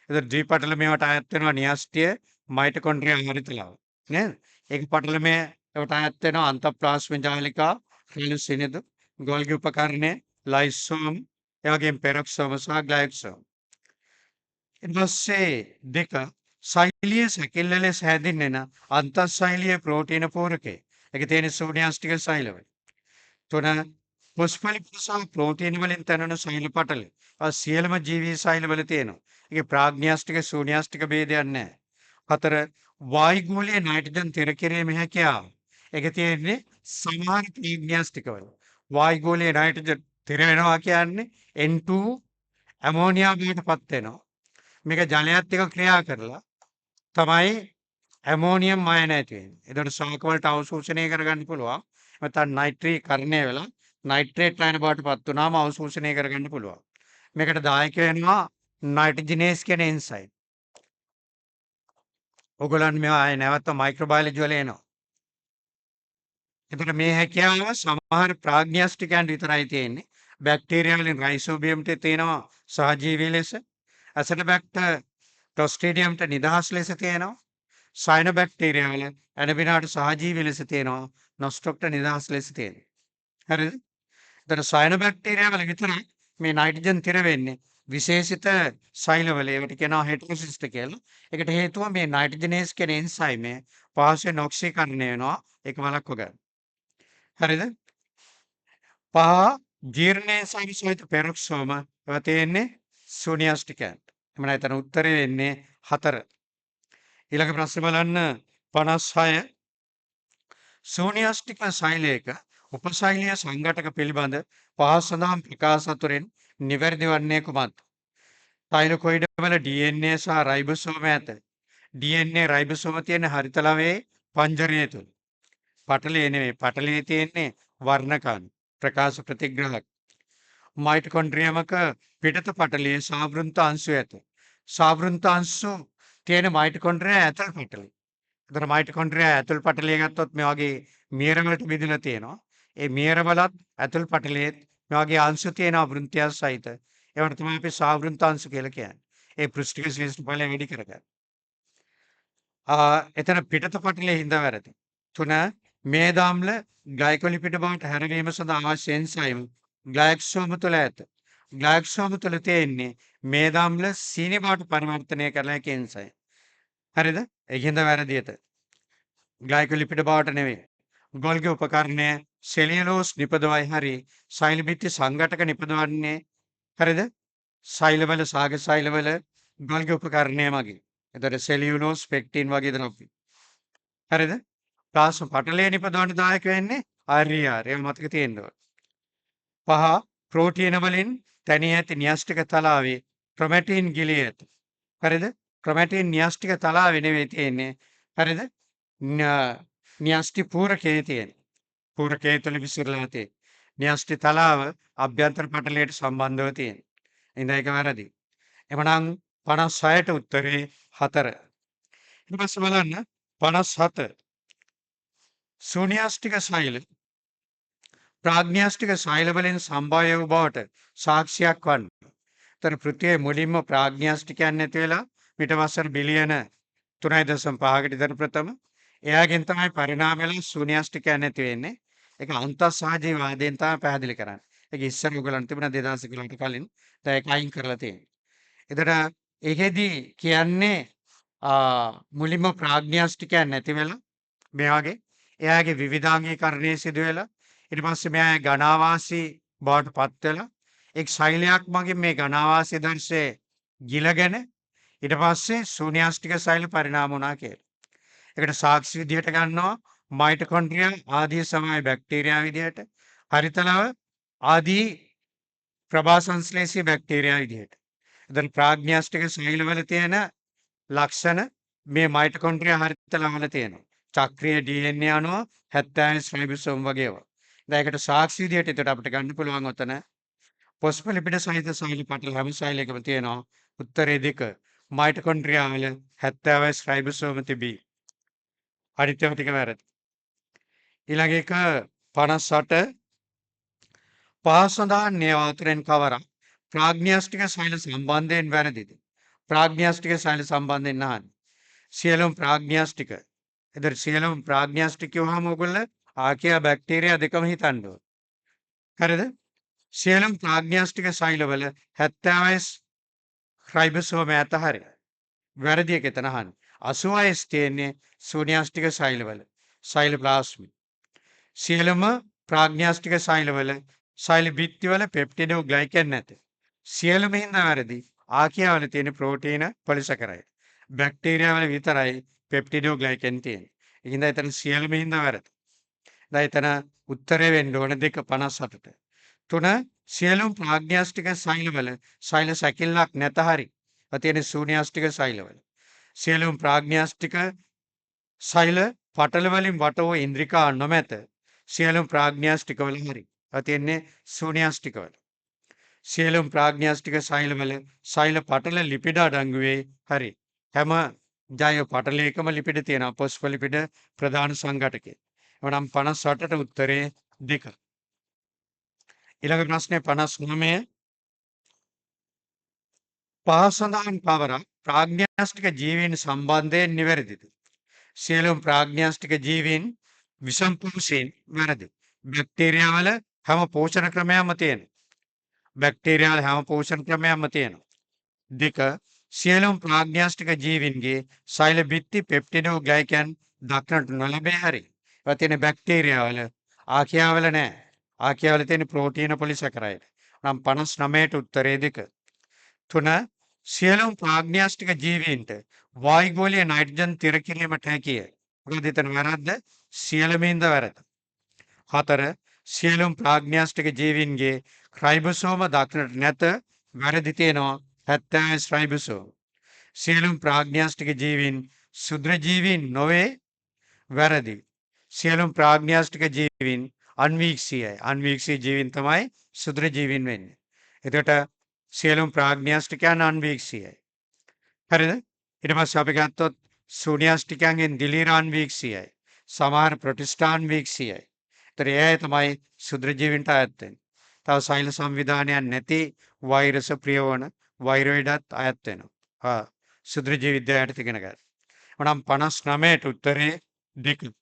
ඒතර ද්විපටලමේවට අයත් වෙනවා න්‍යාස්ටිය මයිටොකොන්ඩ්‍රියා හරිතලාව. නේද? ඒක පටලමේ ඒවට අයත් වෙනවා අන්තප්ලාස්ම ජාලිකා, හෙලුසිනිදු, ගෝල්ගි උපකරණේ, ලයිසෝම්, ඒ වගේම පෙරොක්සෝම සහ ග්ලයිකෝසෝම. ඊට පස්සේ දෙක සෛලීය සැකිල්ල ලෙස හැදින්නෙන අන්තස්සෛලීය ප්‍රෝටීන පූරකය. ඒක තියෙන ශූන්‍යාස්තික සෛලවල. තුන ෆොස්ෆොලිපිඩ් සහ ප්‍රෝටීන වලින් තැනෙන සෛල පටල. සියලුම ජීවී සෛලවල තියෙනවා. ඒකේ ප්‍රාග්න්‍යාස්තික ශූන්‍යාස්තික ભેදයක් නැහැ. 4 වායුගෝලීය නයිට්‍රජන් තිර කිරීමේ හැකියාව. ඒක තියෙන්නේ සමහර ප්‍රාග්න්‍යාස්තිකවල. වායුගෝලීය නයිට්‍රජන් තිර වෙනවා කියන්නේ N2 ඇමෝනියා බවට පත් වෙනවා. මේක ජලයත් එක්ක ක්‍රියා කරලා තමයි ඇමෝනියම් අයන ඇති වෙන්නේ. ඒකට ශාක වලට අවශෝෂණය කරගන්න පුළුවන්. නැත්නම් නයිට්‍රීකරණය වෙලා නයිට්‍රේට් අයන බවට පත් වුණාම අවශෝෂණය කරගන්න පුළුවන්. මේකට දායක වෙනවා නයිට්‍රජනේස් කියන එන්සයිම්. ඔයගොල්ලන් මේවා ආයේ නැවත මයික්‍රෝබයොලොජි වල එනවා. එතකොට මේ හැකියාව සමහර ප්‍රාග්න්‍යාස්ටිකයන් විතරයි තියෙන්නේ. බැක්ටීරියා වලින් රයිසෝබියම්ට තියෙනවා සහජීවී ලෙස. ඇසෙටෝබැක්ටර් ක්ලොස්ට්‍රීඩියම්ට නිදහස් ලෙස තියෙනවා. සයනොබැක්ටීරියා වල ඇනබිනාට සහජීවී ලෙස තියෙනවා. නොස්ටොක්ට නිදහස් ලෙස තියෙනවා. හරිද? එතකොට සයනොබැක්ටීරියා වල විතරයි මේ නයිට්‍රජන් තිර වෙන්නේ. විශේෂිත සෛලවල ඒකට කියනවා හෙටරොසිස්ට් කියලා. ඒකට හේතුව මේ නයිට්‍රජනේස් කියන එන්සයිම පහසුවෙන් ඔක්සීකරණය වෙනවා. ඒක වළක්ව ගන්න. හරිද? පහ ජීර්ණයේ සහිත පෙරොක්සෝම ඒවා තියෙන්නේ ශූන්‍යාස්තිකයන්. එමන එතන උත්තරේ වෙන්නේ 4. ඊළඟ ප්‍රශ්නේ බලන්න 56 ශූන්‍යාස්තික සෛලයක උපසෛලීය සංඝටක පිළිබඳ පහස් සඳහන් ප්‍රකාශ අතුරින් නිවැරදි වන්නේ කුමක්ද? තයිලකොයිඩ් වල DNA සහ රයිබෝසෝම ඇත. DNA රයිබෝසෝම තියෙන හරිතලවේ පංජරය තුල. පටලයේ නෙමෙයි පටලයේ තියෙන්නේ වර්ණකන් ප්‍රකාශ ප්‍රතිග්‍රහක. මයිටොකොන්ඩ්‍රියමක පිටත පටලයේ සාවෘන්ත අංශු ඇත. සාවෘන්ත අංශු තියෙන මයිටොකොන්ඩ්‍රියා ඇතුල් පටලය. ඒතර මයිටොකොන්ඩ්‍රියා ඇතුල් පටලය ගත්තොත් මේ වගේ මියර වලට බෙදලා තියෙනවා. ඒ මියර වලත් ඇතුල් පටලයේ මේ වගේ අංශු තියෙනවා වෘන්තය සහිත. ඒවට තමයි අපි සාවෘන්ත අංශු කියලා කියන්නේ. ඒ පෘෂ්ඨික ශ්‍රේෂ්ඨ ඵලය වැඩි කරගන්න. එතන පිටත පටලයේ හිඳ වැරදි. 3 මේදාම්ල ග්ලයිකොලිපිඩ බවට හැරවීම සඳහා අවශ්‍ය එන්සයිම් ග්ලයික්සෝම තුළ ඇත. ග්ලයික්සෝම තුළ තියෙන්නේ මේදාම්ල සීනි බවට පරිවර්තනය කරන එක එන්සයිම්. හරිද? ඒකින්ද වැරදියට. ග්ලයිකොලිපිඩ බවට නෙවෙයි. ගොල්ගේ උපකරණය සෙලියලෝස් නිපදවයි හරි සෛල බිත්ති සංඝටක නිපදවන්නේ හරිද? සෛලවල සාග සෛලවල ගොල්ගේ උපකරණය මගින්. එතකොට සෙලියුලෝස් පෙක්ටින් වගේ ද්‍රව්‍ය. හරිද? ප්ලාස්ම පටලයේ නිපදවන්න දායක වෙන්නේ RER. ඒක මතක තියෙන්න ඕන. 5 ප්‍රෝටීන වලින් තැනී ඇති න්‍යෂ්ටික තලාවේ ක්‍රොමැටින් ගිලී ඇත. හරිද? ක්‍රොමැටින් න්‍යෂ්ටික තලාවේ නෙවෙයි තියෙන්නේ හරිද? න්‍යෂ්ටි පූරකයේ තියෙන. පූරකයේ තුල විසිරලා තියෙන. න්‍යෂ්ටි තලාව අභ්‍යන්තර පටලයට සම්බන්ධව තියෙන. එහෙනම් ඒක වැරදි. එමනම් 56ට උත්තරේ 4. ඊට පස්සේ බලන්න 57 ශූන්‍යාස්තික සෛල ප්‍රාග්ඥාස්තික සෛල වලින් සම්භාව්‍ය වූ බවට සාක්ෂියක් වන්න. තර පෘථිවියේ මුලින්ම ප්‍රාග්ඥාස්තිකයන් නැති වෙලා මිට වසර බිලියන 3.5කට විතර ප්‍රථම එයාගෙන් තමයි පරිණාමය ශූන්‍යාස්තිකයන් නැති වෙන්නේ. ඒක අන්තස්සහජී වාදයෙන් තමයි පැහැදිලි කරන්නේ. ඒක ඉස්සර ඔයගලන්ට තිබුණා 2011ට කලින්. දැන් ඒක අයින් කරලා තියෙනවා. එතකොට ඒකෙදි කියන්නේ මුලින්ම ප්‍රාග්ඥාස්තිකයන් නැති වෙලා මේ වගේ එයාගේ විවිධාංගීකරණය සිදු වෙලා ඊට පස්සේ මෙයා ඝනාවාසී බවට පත් වෙලා එක් ශෛලයක් මගින් මේ ඝනාවාසී දර්ශය ගිලගෙන ඊට පස්සේ ශූන්‍යාස්තික ශෛල පරිණාම වුණා කියලා. ඒකට සාක්ෂි විදිහට ගන්නවා මයිටොකොන්ඩ්‍රියා ආදී සමය බැක්ටීරියා විදිහට හරිතලව ආදී ප්‍රභාසංශ්ලේෂී බැක්ටීරියා විදිහට. දැන් ප්‍රාග්ඥාස්තික ශෛලවල තියෙන ලක්ෂණ මේ මයිටොකොන්ඩ්‍රියා හරිතලවල තියෙනවා. චක්‍රීය DNA අණුව 70 රයිබෝසෝම් වගේ ඒවා. දැන් ඒකට සාක්ෂි විදිහට ඒකට අපිට ගන්න පුළුවන් ඔතන ෆොස්ෆොලිපිඩ සහිත සෛල පටල හැම සෛලයකම තියෙනවා උත්තරේ 2 මයිටොකොන්ඩ්‍රියා වල 70 රයිබෝසෝම තිබී. අනිත් ඒවා ටික වැරදි. ඊළඟ එක 58 පහසඳහන් ඒවා අතරින් කවරක් ප්‍රාග්ඥාස්තික සෛල සම්බන්ධයෙන් වැරදිද? ප්‍රාග්ඥාස්තික සෛල සම්බන්ධයෙන් අහන්නේ. සියලුම ප්‍රාග්ඥාස්තික. එතකොට සියලුම ප්‍රාග්ඥාස්තික කියවහම ඔයගොල්ලෝ ආකියා බැක්ටීරියා දෙකම හිතන්න ඕන. හරිද? සියලුම ප්‍රාග්ඥාස්තික සෛලවල 70 රයිබෝසෝම ඇත හරි. වැරදි එක එතන අහන්නේ. 86 තියෙන්නේ ශූන්‍යාස්තික සෛලවල. සෛලෝප්ලාස්ම. සියලුම ප්‍රාග්ඥාස්තික සෛලවල සෛල බිත්තිවල පෙප්ටිඩෝග්ලයිකන් නැත. සියලුම හින්දා වැරදි. ආකියාවල තියෙන ප්‍රෝටීන පොලිසැකරයිඩ්. බැක්ටීරියාවල විතරයි පෙප්ටිඩෝග්ලයිකන් තියෙන්නේ. ඒකින්ද එතන සියලුම හින්දා වැරදි. දැන් එතන උත්තරේ වෙන්න ඕන 2:58ට. 3 සියලුම ප්‍රාග්ඥාස්තික සෛලවල සෛල සැකිල්ලක් නැත හරි. තියෙන ශූන්‍යාස්තික සෛලවල. සියලුම ප්‍රාග්ඥාස්තික සෛල පටල වලින් වට වූ ඉන්ද්‍රිකා නොමැත. සියලුම ප්‍රාග්ඥාස්තිකවල හරි. තියෙන්නේ ශූන්‍යාස්තිකවල. සියලුම ප්‍රාග්ඥාස්තික සෛලවල සෛල පටල ලිපිඩ අඩංගු වේ හරි. හැම ජෛව පටලයකම ලිපිඩ තියෙනවා ෆොස්ෆොලිපිඩ ප්‍රධාන සංඝටකය. එවනම් 58ට උත්තරේ 2. ඊළඟ ප්‍රශ්නේ 59 පහසඳහන් කවරක් ප්‍රාග්ඥාස්තික ජීවීන් සම්බන්ධයෙන් නිවැරදිද? සියලුම ප්‍රාග්ඥාස්තික ජීවීන් විෂම පුරුෂයන් වැරදි. බැක්ටීරියාවල හැම පෝෂණ ක්‍රමයක්ම තියෙනවා. බැක්ටීරියාවල හැම පෝෂණ ක්‍රමයක්ම තියෙනවා. 2 සියලුම ප්‍රාග්ඥාස්තික ජීවීන්ගේ සෛල බිත්ති පෙප්ටිඩෝග්ලයිකන් දක්නට නොලැබේ හරි. ඒවා තියෙන බැක්ටීරියාවල ආකියාවල නැහැ. ආකියාවල තියෙන ප්‍රෝටීන පොලිසැකරයිඩ්. නම් 59ට උත්තරේ 2. 3 සියලුම ප්‍රාග්ඥාස්තික ජීවීන්ට වායුගෝලීය නයිට්‍රජන් තිර කිරීමට හැකිය. මොකද එතන වැරද්ද? සියලුමින්ද වැරද්ද. 4 සියලුම ප්‍රාග්ඥාස්තික ජීවීන්ගේ රයිබෝසෝම දක්නට නැත. වැරදි තියෙනවා 70 රයිබෝසෝම. සියලුම ප්‍රාග්ඥාස්තික ජීවීන් ශුද්‍ර ජීවීන් නොවේ. වැරදි. සියලුම ප්‍රාග්ඥාස්තික ජීවීන් අන්වීක්ෂීයයි. අන්වීක්ෂී ජීවීන් තමයි ශුද්‍ර ජීවීන් වෙන්නේ. එතකොට සියලුම ප්‍රාග්ඥාස්තිකයන් අන්වීක්ෂීයයි. හරිද? ඊට පස්සේ අපි ගත්තොත් ශූන්‍යාස්තිකයන්ගෙන් දිලීර අන්වීක්ෂීයයි. සමහර ප්‍රොටිස්ටාන් වීක්ෂීයයි. ඒතර ඒ තමයි ශුද්‍ර ජීවීන්ට අයත් වෙන්නේ. තව සෛල සංවිධානයක් නැති වෛරස ප්‍රියවන වෛරෝයිඩත් අයත් වෙනවා. ශුද්‍ර ජීව විද්‍යාවට ඉගෙන ගන්න. එනම් 59ට උත්තරේ 2.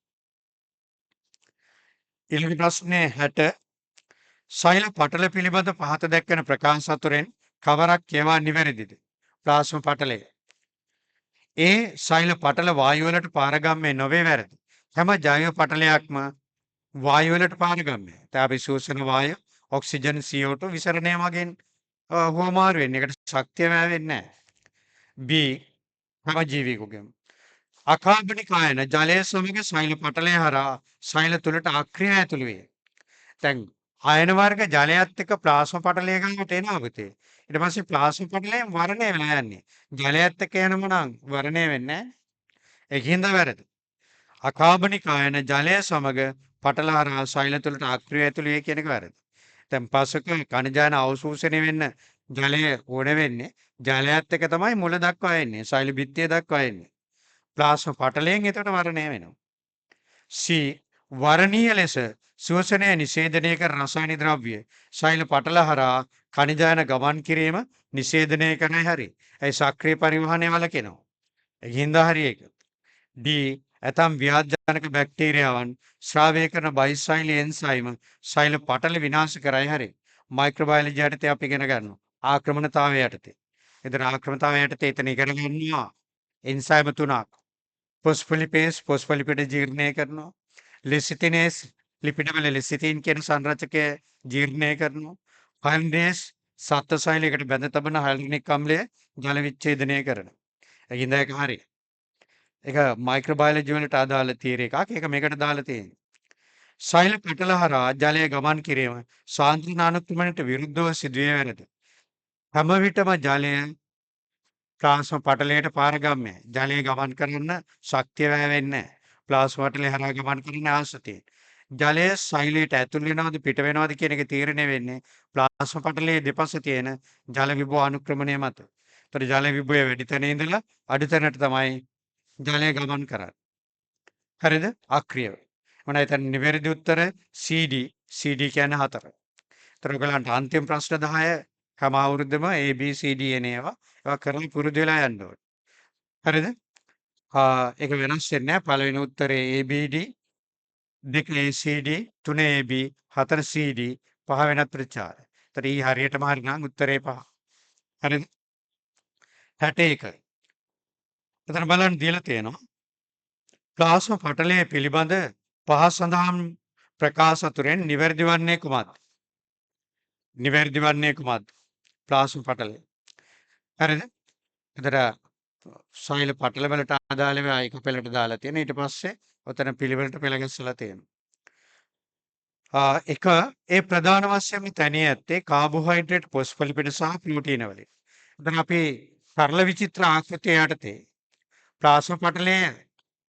ඊළඟ ප්‍රශ්නේ 60 සෛල පටල පිළිබඳ පහත දැක්වෙන ප්‍රකාශ අතුරෙන් කවරක් කියවා නිවැරදිද? ප්ලාස්ම පටලය. ඒ සෛල පටල වායු වලට පාරගම්මේ නොවේ වැරදි. හැම ජෛව පටලයක්ම වායු වලට පාරගම්මේ. දැන් අපි ශෝෂණ වායු ඔක්සිජන් CO2 විසරණය මගින් හුවමාරු වෙන්නේ. ඒකට ශක්තිය වැය වෙන්නේ නැහැ. B හැම ජීවියෙකුගේම අකාබනික ආයන ජලය සමග සෛල පටලය හරහා සෛල තුළට අක්‍රියා ඇතුළු වේ. දැන් ආයන වර්ග ජලයත් එක්ක ප්ලාස්ම පටලය ගන්නට එනවා පුතේ. ඊට පස්සේ ප්ලාස්ම පටලයෙන් වර්ණය වෙලා යන්නේ. ජලයත් එක්ක යනම නම් වර්ණය වෙන්නේ නැහැ. ඒකින්ද වැරදි. අකාබනික ආයන ජලය සමග පටල හරහා සෛල තුළට අක්‍රිය ඇතුළු වේ කියන එක වැරදි. දැන් පසක කණජාන අවශෝෂණය වෙන්න ජලය ඕන වෙන්නේ ජලයත් එක්ක තමයි මුල දක්වා එන්නේ. සෛල බිත්තිය දක්වා එන්නේ. ප්ලාස්ම පටලයෙන් එතකොට වර්ණය වෙනවා. C වර්ණීය ලෙස ශෝෂණය නිෂේධනය කර රසායනික ද්‍රව්‍ය සෛල පටල හරහා කණජායන ගමන් කිරීම නිෂේධනය කරනයි හරි. ඒ සක්‍රීය පරිවහනය වලකිනවා. ඒකින්ද හරි ඒක. D ඇතම් ව්‍යාධජනක බැක්ටීරියාවන් ශ්‍රාවය කරන බයිසයිල් එන්සයිම සෛල පටල විනාශ කරයි හරි. මයික්‍රෝබයොලොජි යටතේ අපි ඉගෙන ගන්නවා. ආක්‍රමණතාවය යටතේ. එතන ආක්‍රමණතාවය යටතේ එතන ඉගෙන ගන්නවා එන්සයිම තුනක්. ෆොස්ෆොලිපේස් ෆොස්ෆොලිපිඩ ජීර්ණය කරනවා. ලිසිතිනේස් ලිපිඩවල ලිසිතින් කියන සංරචකය ජීර්ණය කරනවා. හයල්නේස් සත්ව සෛලයකට බැඳ තබන හයල්නික් අම්ලය ජල විච්ඡේදනය කරනවා. ඒකින්ද ඒක හරි. ඒක මයික්‍රෝබයොලොජි වලට අදාළ තියරි එකක්. ඒක මේකට දාලා තියෙන්නේ. සෛල පටල හරහා ජලය ගමන් කිරීම සාන්ද්‍රණ අනුක්‍රමණයට විරුද්ධව සිදුවේ වැරදි. හැම විටම ජලය ප්ලාස්ම පටලයට පාරගම්මය. ජලය ගමන් කරන්න ශක්තිය වැය වෙන්නේ නැහැ. ප්ලාස්ම පටලය හරහා ගමන් කරන ආසතිය. ජලය සෛලයට ඇතුල් වෙනවද පිට වෙනවද කියන එක තීරණය වෙන්නේ ප්ලාස්ම පටලයේ දෙපස තියෙන ජල විභව අනුක්‍රමණය මත. ඒතර ජල විභවය වැඩි තැන ඉඳලා අඩු තැනට තමයි ජලය ගමන් කරන්නේ. හරිද? අක්‍රියව. මොනයි එතන නිවැරදි උත්තර CD. CD කියන්නේ 4. ඒතර ඔයගලන්ට අන්තිම ප්‍රශ්න 10 හැම අවුරුද්දම A B C D එන ඒවා. ඒවා කරලා පුරුදු වෙලා යන්න ඕනේ. හරිද? ඒක වෙනස් වෙන්නේ නැහැ. පළවෙනි උත්තරේ ABD, 2 ACD, 3 AB, 4 CD, 5 වෙනත් ප්‍රතිචාර. ඒතර ඊ හරියටම හරි නම් උත්තරේ 5. හරිද? 61. එතන බලන්න දීලා තියෙනවා. ප්ලාස්ම පටලය පිළිබඳ පහ සඳහන් ප්‍රකාශ අතුරෙන් නිවැරදි වන්නේ කුමක්ද? නිවැරදි වන්නේ කුමක්ද? ප්ලාස්ම පටලය. හරිද? එතන සෛල පටල වලට අදාළව එක පෙළට දාලා තියෙන. ඊට පස්සේ ඔතන පිළිවෙලට පෙළ ගැස්සලා තියෙනවා. එක ඒ ප්‍රධාන වශයෙන්ම තැනිය ඇත්තේ කාබෝහයිඩ්‍රේට් පොස්ෆොලිපිඩ සහ ප්‍රෝටීන වලින්. එතන අපි සරල විචිත්‍ර ආකෘතිය යටතේ ප්ලාස්ම පටලයේ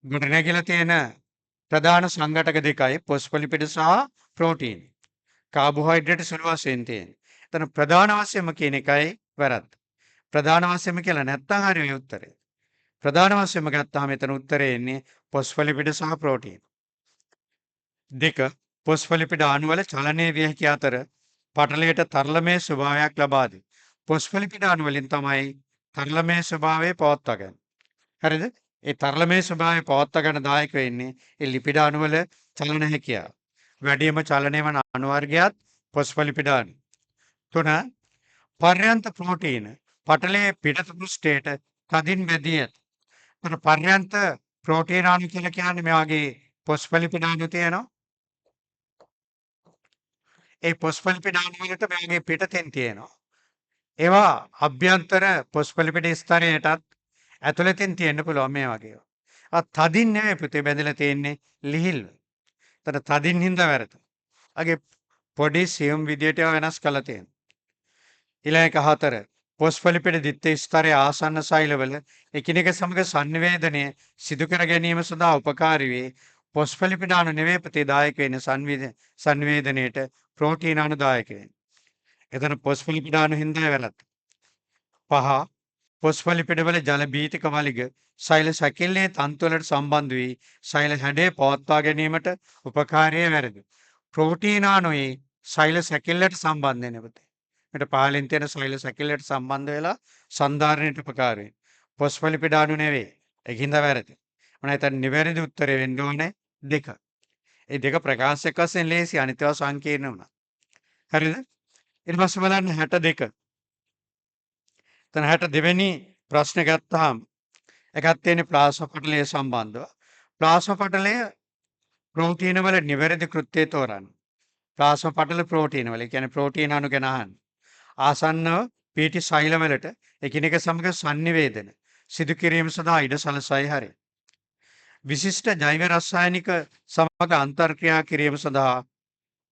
ගොඩනැගිලා තියෙන ප්‍රධාන සංඝටක දෙකයි පොස්ෆොලිපිඩ සහ ප්‍රෝටීන්. කාබෝහයිඩ්‍රේට් සුළු වශයෙන් තියෙන. එතන ප්‍රධාන වශයෙන්ම කියන එකයි වැරද්ද. ප්‍රධාන වශයෙන්ම කියලා නැත්තම් හරි මේ උත්තරේ. ප්‍රධාන වශයෙන්ම ගත්තාම එතන උත්තරේ එන්නේ පොස්ෆොලිපිඩ සහ ප්‍රෝටීන්. 2 පොස්ෆොලිපිඩ අණු වල චලනයේ විය හැකි අතර පටලයට තරලමය ස්වභාවයක් ලබා දී. පොස්ෆොලිපිඩ අණු වලින් තමයි තරලමය ස්වභාවය පවත්වාගන්නේ. හරිද? ඒ තරලමය ස්වභාවය පවත්වා ගන්න දායක වෙන්නේ ඒ ලිපිඩ අණු වල චලන හැකියාව. වැඩිම චලනය වන අණු වර්ගයත් පොස්ෆොලිපිඩ අණු. 3 පර්යන්ත ප්‍රෝටීන පටලයේ පිටත පෘෂ්ඨයට තදින් බැදී ඇත. ඒතර පර්යන්ත ප්‍රෝටීන අණු කියලා කියන්නේ මේ වගේ පොස්ෆොලිපිඩ අණු තියෙනවා. ඒ පොස්ෆොලිපිඩ අණු වලට මේ වගේ පිටතෙන් තියෙනවා. ඒවා අභ්‍යන්තර පොස්ෆොලිපිඩ ස්තරයටත් ඇතුළතින් තියෙන්න පුළුවන් මේ වගේ. තදින් නෙවෙයි පුතේ බැඳලා තියෙන්නේ ලිහිල්ව. ඒතර තදින් හින්දා වැරදි. අගේ පොඩි සියුම් විදියට ඒවා වෙනස් කරලා තියෙනවා. ඊළඟ 4 පොස්ෆොලිපිඩ දිත්ත ස්තරයේ ආසන්න සෛලවල එකිනෙක සමග සංනිවේදනය සිදු කර ගැනීම සඳහා උපකාරී වේ. පොස්ෆොලිපිඩ අණු නෙවෙයි පුතේ දායක වෙන සංනිවේදනයේට ප්‍රෝටීන අණු දායක වෙන්නේ. එතන පොස්ෆොලිපිඩ අණු හින්දා වැරද්ද. 5 පොස්ෆොලිපිඩ වල ජල බීතික වලිග සෛල සැකිල්ලේ තන්තු වලට සම්බන්ධ වී සෛල හැඩය පවත්වා ගැනීමට උපකාරී වැරදි. ප්‍රෝටීන අණුයි සෛල සැකිල්ලට සම්බන්ධ වෙන පුතේ. මේකට පහලින් තියෙන සෛල සැකිල්ලට සම්බන්ධ වෙලා සන්ධාරණයට උපකාරී වෙන. පොස්ෆොලිපිඩ අණු නෙවෙයි. ඒකින්ද වැරදි. මොනවා එතන නිවැරදි උත්තරේ වෙන්න ඕනේ 2. ඒ දෙක ප්‍රකාශයක් වශයෙන් ලේසි අනිත් ඒවා සංකීර්ණ වුණා. හරිද? ඊට පස්සේ බලන්න 62. එතන 62 වෙනි ප්‍රශ්නේ ගත්තාම එකක් තියෙන්නේ ප්ලාස්ම පටලය සම්බන්ධව. ප්ලාස්ම පටලය ප්‍රෝටීන වල නිවැරදි කෘත්‍යය තෝරන්න. ප්ලාස්ම පටල ප්‍රෝටීන වල. ඒ කියන්නේ ප්‍රෝටීන අණු ගැන අහන්න. ආසන්නව පීටි සෛල වලට එකිනෙක සමග සංනිවේදන සිදු කිරීම සඳහා ඉඩ සලසයි හරි. විශිෂ්ට ජෛව රසායනික සමග අන්තර්ක්‍රියා කිරීම සඳහා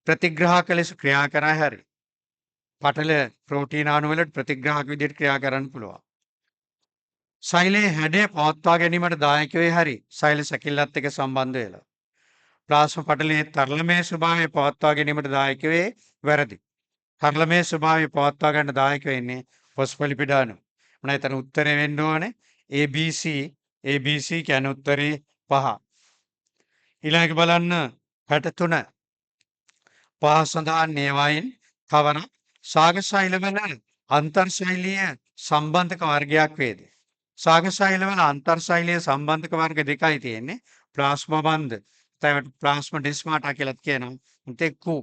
ප්‍රතිග්‍රාහක ලෙස ක්‍රියා කරයි හරි. පටල ප්‍රෝටීන අණු වලට ප්‍රතිග්‍රාහක විදිහට ක්‍රියා කරන්න පුළුවන්. සෛලයේ හැඩය පවත්වා ගැනීමට දායක වේ හරි සෛල සැකිල්ලත් එක්ක සම්බන්ධ වෙලා. ප්ලාස්මා පටලයේ තරලමය ස්වභාවය පවත්වා ගැනීමට දායක වේ වැරදි. තරලමය ස්වභාවය පවත්වා ගන්න දායක වෙන්නේ ෆොස්ෆොලිපිඩ අණු. මම හිතන උත්තරේ වෙන්න ඕනේ ABC ABC කියන්නේ උත්තරේ 5. ඊළඟට බලන්න 63 පහ සඳහන් ඒවායින් කවරක් සාගසෛලවල අන්තර්ශෛලීය සම්බන්ධක වර්ගයක් වේද? සාගසෛලවල අන්තර්ශෛලීය සම්බන්ධක වර්ග දෙකයි තියෙන්නේ. ප්ලාස්මා බන්ධ. ඒකට ප්ලාස්මා ඩිස්මාටා කියලාත් කියනවා. උන්ට කු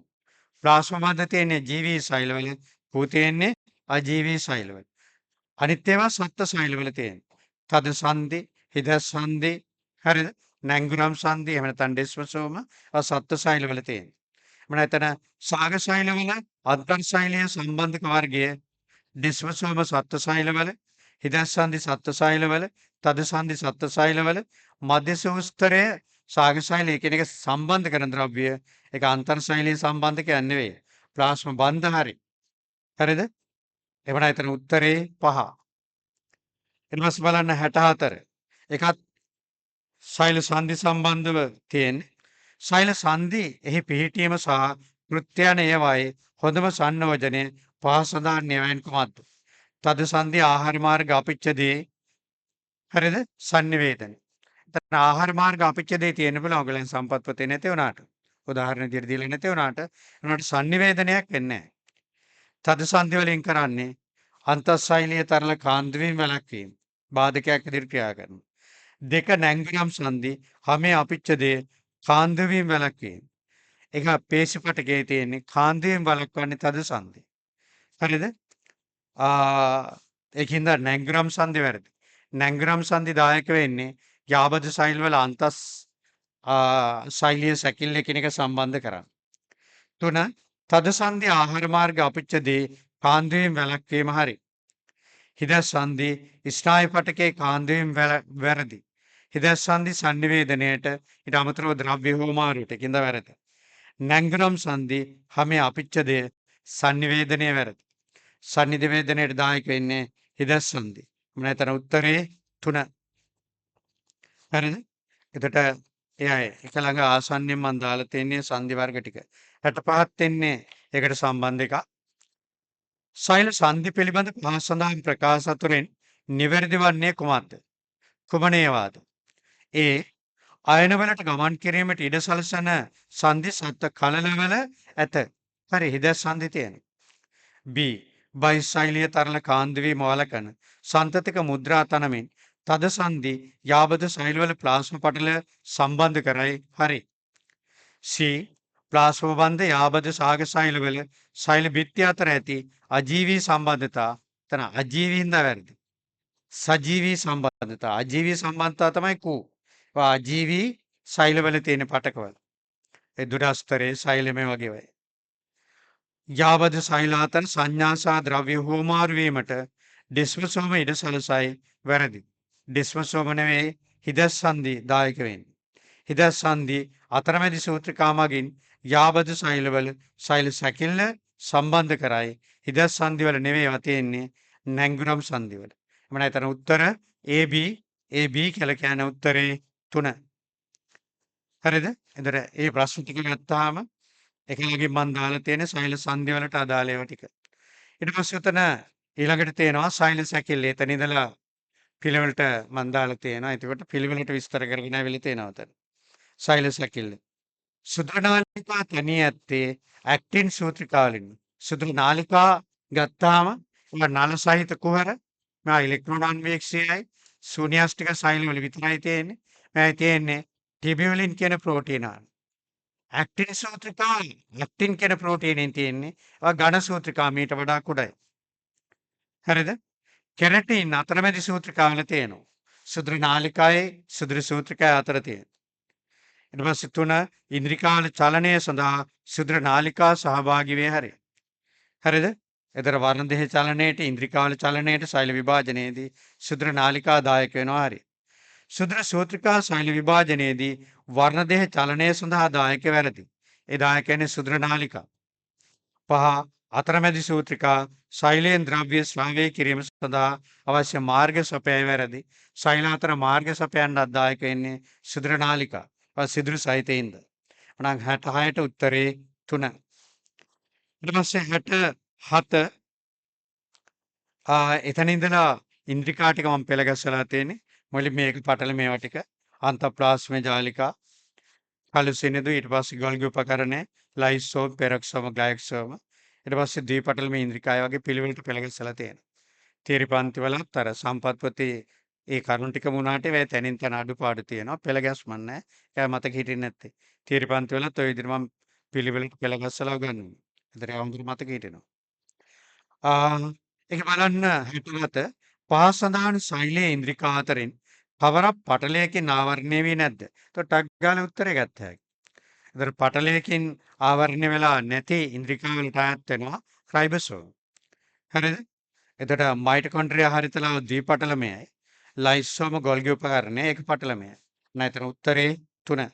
ප්ලාස්මා බන්ධ තියෙන්නේ ජීවී සෛලවල, කු තියෙන්නේ අජීවී සෛලවල. අනිත් ඒවා සත්ත්ව සෛලවල තියෙනවා. තද සංදි, හිදස් සංදි, හරිද? නැංගුරම් සංදි, එහෙම නැත්නම් ඩෙස්මසෝම සත්ත්ව සෛලවල තියෙනවා. මම හිතන සාගසෛලවල අන්තර්ශෛලීය සම්බන්ධක වර්ගය ඩිස්මසෝම සත්ත්ව සෛලවල, හිදස් සංදි සත්ත්ව සෛලවල, තද සංදි සත්ත්ව සෛලවල, මධ්‍යසූස්තරය සාගසෛල එකිනෙක සම්බන්ධ කරන ද්‍රව්‍ය ඒක අන්තර්ශෛලීය සම්බන්ධකයක් නෙවෙයි. ප්ලාස්මා බන්ධ හරි. හරිද? එවන එතන උත්තරේ 5. ඊට පස්සේ බලන්න 64. ඒකත් සෛල සංදි සම්බන්ධව තියෙන්නේ. සෛල සංදි එහි පිහිටීම සහ කෘත්‍යයන ඒවායේ හොඳම සංයෝජනය පහ සඳහන් ඒවායින් කුමක්ද? තද සංදි ආහාර මාර්ග අපිච්ඡදී හරිද? sannivedana. එතන ආහාර මාර්ග අපිච්ඡදී තියෙන බල ඔයගලන් සම්පත්පතේ නැති වුණාට උදාහරණ විදිහට දීලා නැති වුණාට උනාට sannivedanayak වෙන්නේ නැහැ. තද සංදි වලින් කරන්නේ අන්තස්සෛලීය තරල කාන්දවීම වැළැක්වීම බාධකයක් විදිහට ක්‍රියා කරනවා. දෙක නැංගුරම් සංදි හැමේ අපිච්ඡදී කාන්දවීම වැළැක්වීම. ඒක පේශිපටකයේ තියෙන්නේ කාන්දවීම වළක්වන්නේ තද සංදි. හරිද? ඒකින්ද නැංගුරම් සංදි වැරදි. නැංගුරම් සංදි දායක වෙන්නේ යාබද සෛල වල අන්තස් ශෛලීය සැකිල්ල එකිනෙක සම්බන්ධ කරන්න. 3 තද සංදි ආහාර මාර්ග අපිච්ඡදී කාන්දවීම වැළැක්වීම හරි. හිදස් සංදි ස්නායු පටකයේ කාන්දවීම වැරදි. හිදස් සංදි sannivedanayට ඊට අමතරව ද්‍රව්‍ය හෝමාරුවට කිඳ වැරදි. නැංගුරම් සංදි හැමේ අපිච්ඡදය sannivedanaya වැරදි. sannivedanayට දායක වෙන්නේ හිදස් සංදි. මම හිතන උත්තරේ 3. හරිද? එතකොට එයයි එක ළඟ ආසන්නෙන් මම දාලා තියෙන්නේ සංදි වර්ග ටික. 65ත් වෙන්නේ ඒකට සම්බන්ධ එකක්. සෛල සංදි පිළිබඳ පහ සඳහන් ප්‍රකාශ අතුරෙන් නිවැරදි වන්නේ කුමක්ද? කුමනේවාද? ඒ අයනවලට ගමන් කිරීමට ඉඩ සලසන සංදි සත්ත්ව කලලවල ඇත. හරි හිදස් සංදි තියෙනවා. B බයිසෛලීය තරල කාන්දවීම වළකන සන්තතික මුද්‍රා තනමින් තද සංදි යාබද සෛලවල ප්ලාස්මා පටල සම්බන්ධ කරයි. හරි. C ප්ලාස්මා බන්ධ යාබද සාග සෛලවල සෛල බිත්ති අතර ඇති අජීවී සම්බන්ධතා තන අජීවීන්ද වැරදි. සජීවී සම්බන්ධතා අජීවී සම්බන්ධතා තමයි කු. අජීවී සෛලවල තියෙන පටකවල. ඒ දුරස්තරේ සෛලමය වගේ වෙයි. යාබද සෛල අතර සංඥාසා ද්‍රව්‍ය හෝමාරු වීමට ඩිස්මසෝම ඉඩ සලසයි වැරදි. ඩිස්මසෝම නෙවෙයි හිදස් සංදි දායක වෙන්නේ. හිදස් සංදි අතරමැදි සූත්‍රිකා මගින් යාබද සෛලවල සෛල සැකිල්ල සම්බන්ධ කරයි. හිදස් සංදි වල නෙවෙයි තියෙන්නේ නැංගුරම් සංදි වල. මම හිතන උත්තර AB කියලා කියන උත්තරේ 3. හරිද? එතන මේ ප්‍රශ්න ටික ගත්තාම එකලගෙන් මම දාලා තියෙන සෛල සංදි වලට අදාළ ඒවා ටික. ඊට පස්සේ උතන ඊළඟට තියෙනවා සෛල සැකිල්ල. එතන ඉඳලා පිළිවෙලට මම දාලා තියෙනවා. ඒකට පිළිවෙලට විස්තර කරගෙන ආවිලි තියෙනවා උතන. සෛල සැකිල්ල. සුදු නාලිකා තනිය ඇත්තේ ඇක්ටින් සූත්‍රිකාවලින්. සුදු නාලිකා ගත්තාම නල සහිත කුහර මා ඉලෙක්ට්‍රෝන අන්වීක්ෂයයි ශූන්‍යාස්තික සෛල වල විතරයි තියෙන්නේ. මේ තියෙන්නේ ටිබියුලින් කියන ප්‍රෝටීන අණු. ඇක්ටින් සූත්‍රිකා ඇක්ටින් කියන ප්‍රෝටීනෙන් තියෙන්නේ ඝන සූත්‍රිකා මීට වඩා කුඩයි. හරිද? කෙරටින් අතරමැදි සූත්‍රිකාවල තියෙනවා. සුදු නාලිකාවේ සුදු සූත්‍රිකය අතර තියෙනවා. ඊට පස්සේ 3 ඉන්ද්‍රිකාවල චලනය සඳහා සුදු නාලිකා සහභාගී වේ හරි. හරිද? එතර වර්ණ දෙහ චලනයේට ඉන්ද්‍රිකාවල චලනයේට සෛල විභාජනයේදී සුදු නාලිකා දායක වෙනවා හරි. සුදු සූත්‍රිකා සෛල විභාජනයේදී වර්ණ දෙහ චලනය සඳහා දායක වැරදි. ඒ දායක වෙන්නේ සුදු නාලිකා. 5 අතරමැදි සූත්‍රිකා ශෛලයෙන් ද්‍රව්‍ය ස්වභාවය කිරීම සඳහා අවශ්‍ය මාර්ග සපයෑමැරදි ශෛල අතර මාර්ග සපයන්නත් දායක වෙන්නේ සිදුරු නාලිකා. සිදුරු සහිතයින්ද. එහෙනම් 66ට උත්තරේ 3. ඊට පස්සේ 67 එතන ඉඳලා ඉන්ද්‍රිකා ටික මම පෙළ ගැස්සලා තියෙන්නේ. මුලින් මේක පටල මේවා ටික අන්තප්ලාස්මේ ජාලිකා කළු සිනිඳු ඊට පස්සේ ගොල්ගි උපකරණය ලයිසෝම් පෙරොක්සෝම ග්ලයික්සෝම ඊට පස්සේ ද්විපටල මේ ඉන්ද්‍රිකාය වගේ පිළිවෙලට පෙළ ගැස්සලා තියෙනවා. තීරි පන්ති වලත් අර සම්පත්පති ඒ කරුණු ටික මුණාට ඒ තැනින් තැන අඩුපාඩු තියෙනවා. පෙළ ගැස්මක් නැහැ. ඒවා මතක හිටින්නේ නැත්තේ. තීරි පන්ති වලත් ওই විදිහට මම පිළිවෙලට පෙළ ගැස්සලා උගන්වනවා. ඒතර අවුරුදු මතක හිටිනවා. ඒක බලන්න 67 පහ සඳහන් ශෛලයේ ඉන්ද්‍රිකා අතරින් කවරක් පටලයකින් ආවරණය වී නැද්ද? එතකොට ටක් ගාලා උත්තරේ ගත්ත හැකියි. ඒතර පටලයකින් ආවරණය වෙලා නැති ඉන්ද්‍රිකා වලට අයත් වෙනවා රයිබෝසෝම්. හරිද? එතකොට මයිටොකොන්ඩ්‍රියා හරිතලාව ද්විපටලමයයි. ලයිසෝම ගොල්ගි උපකරණය ඒක පටලමයයි. නැතර උත්තරේ 3.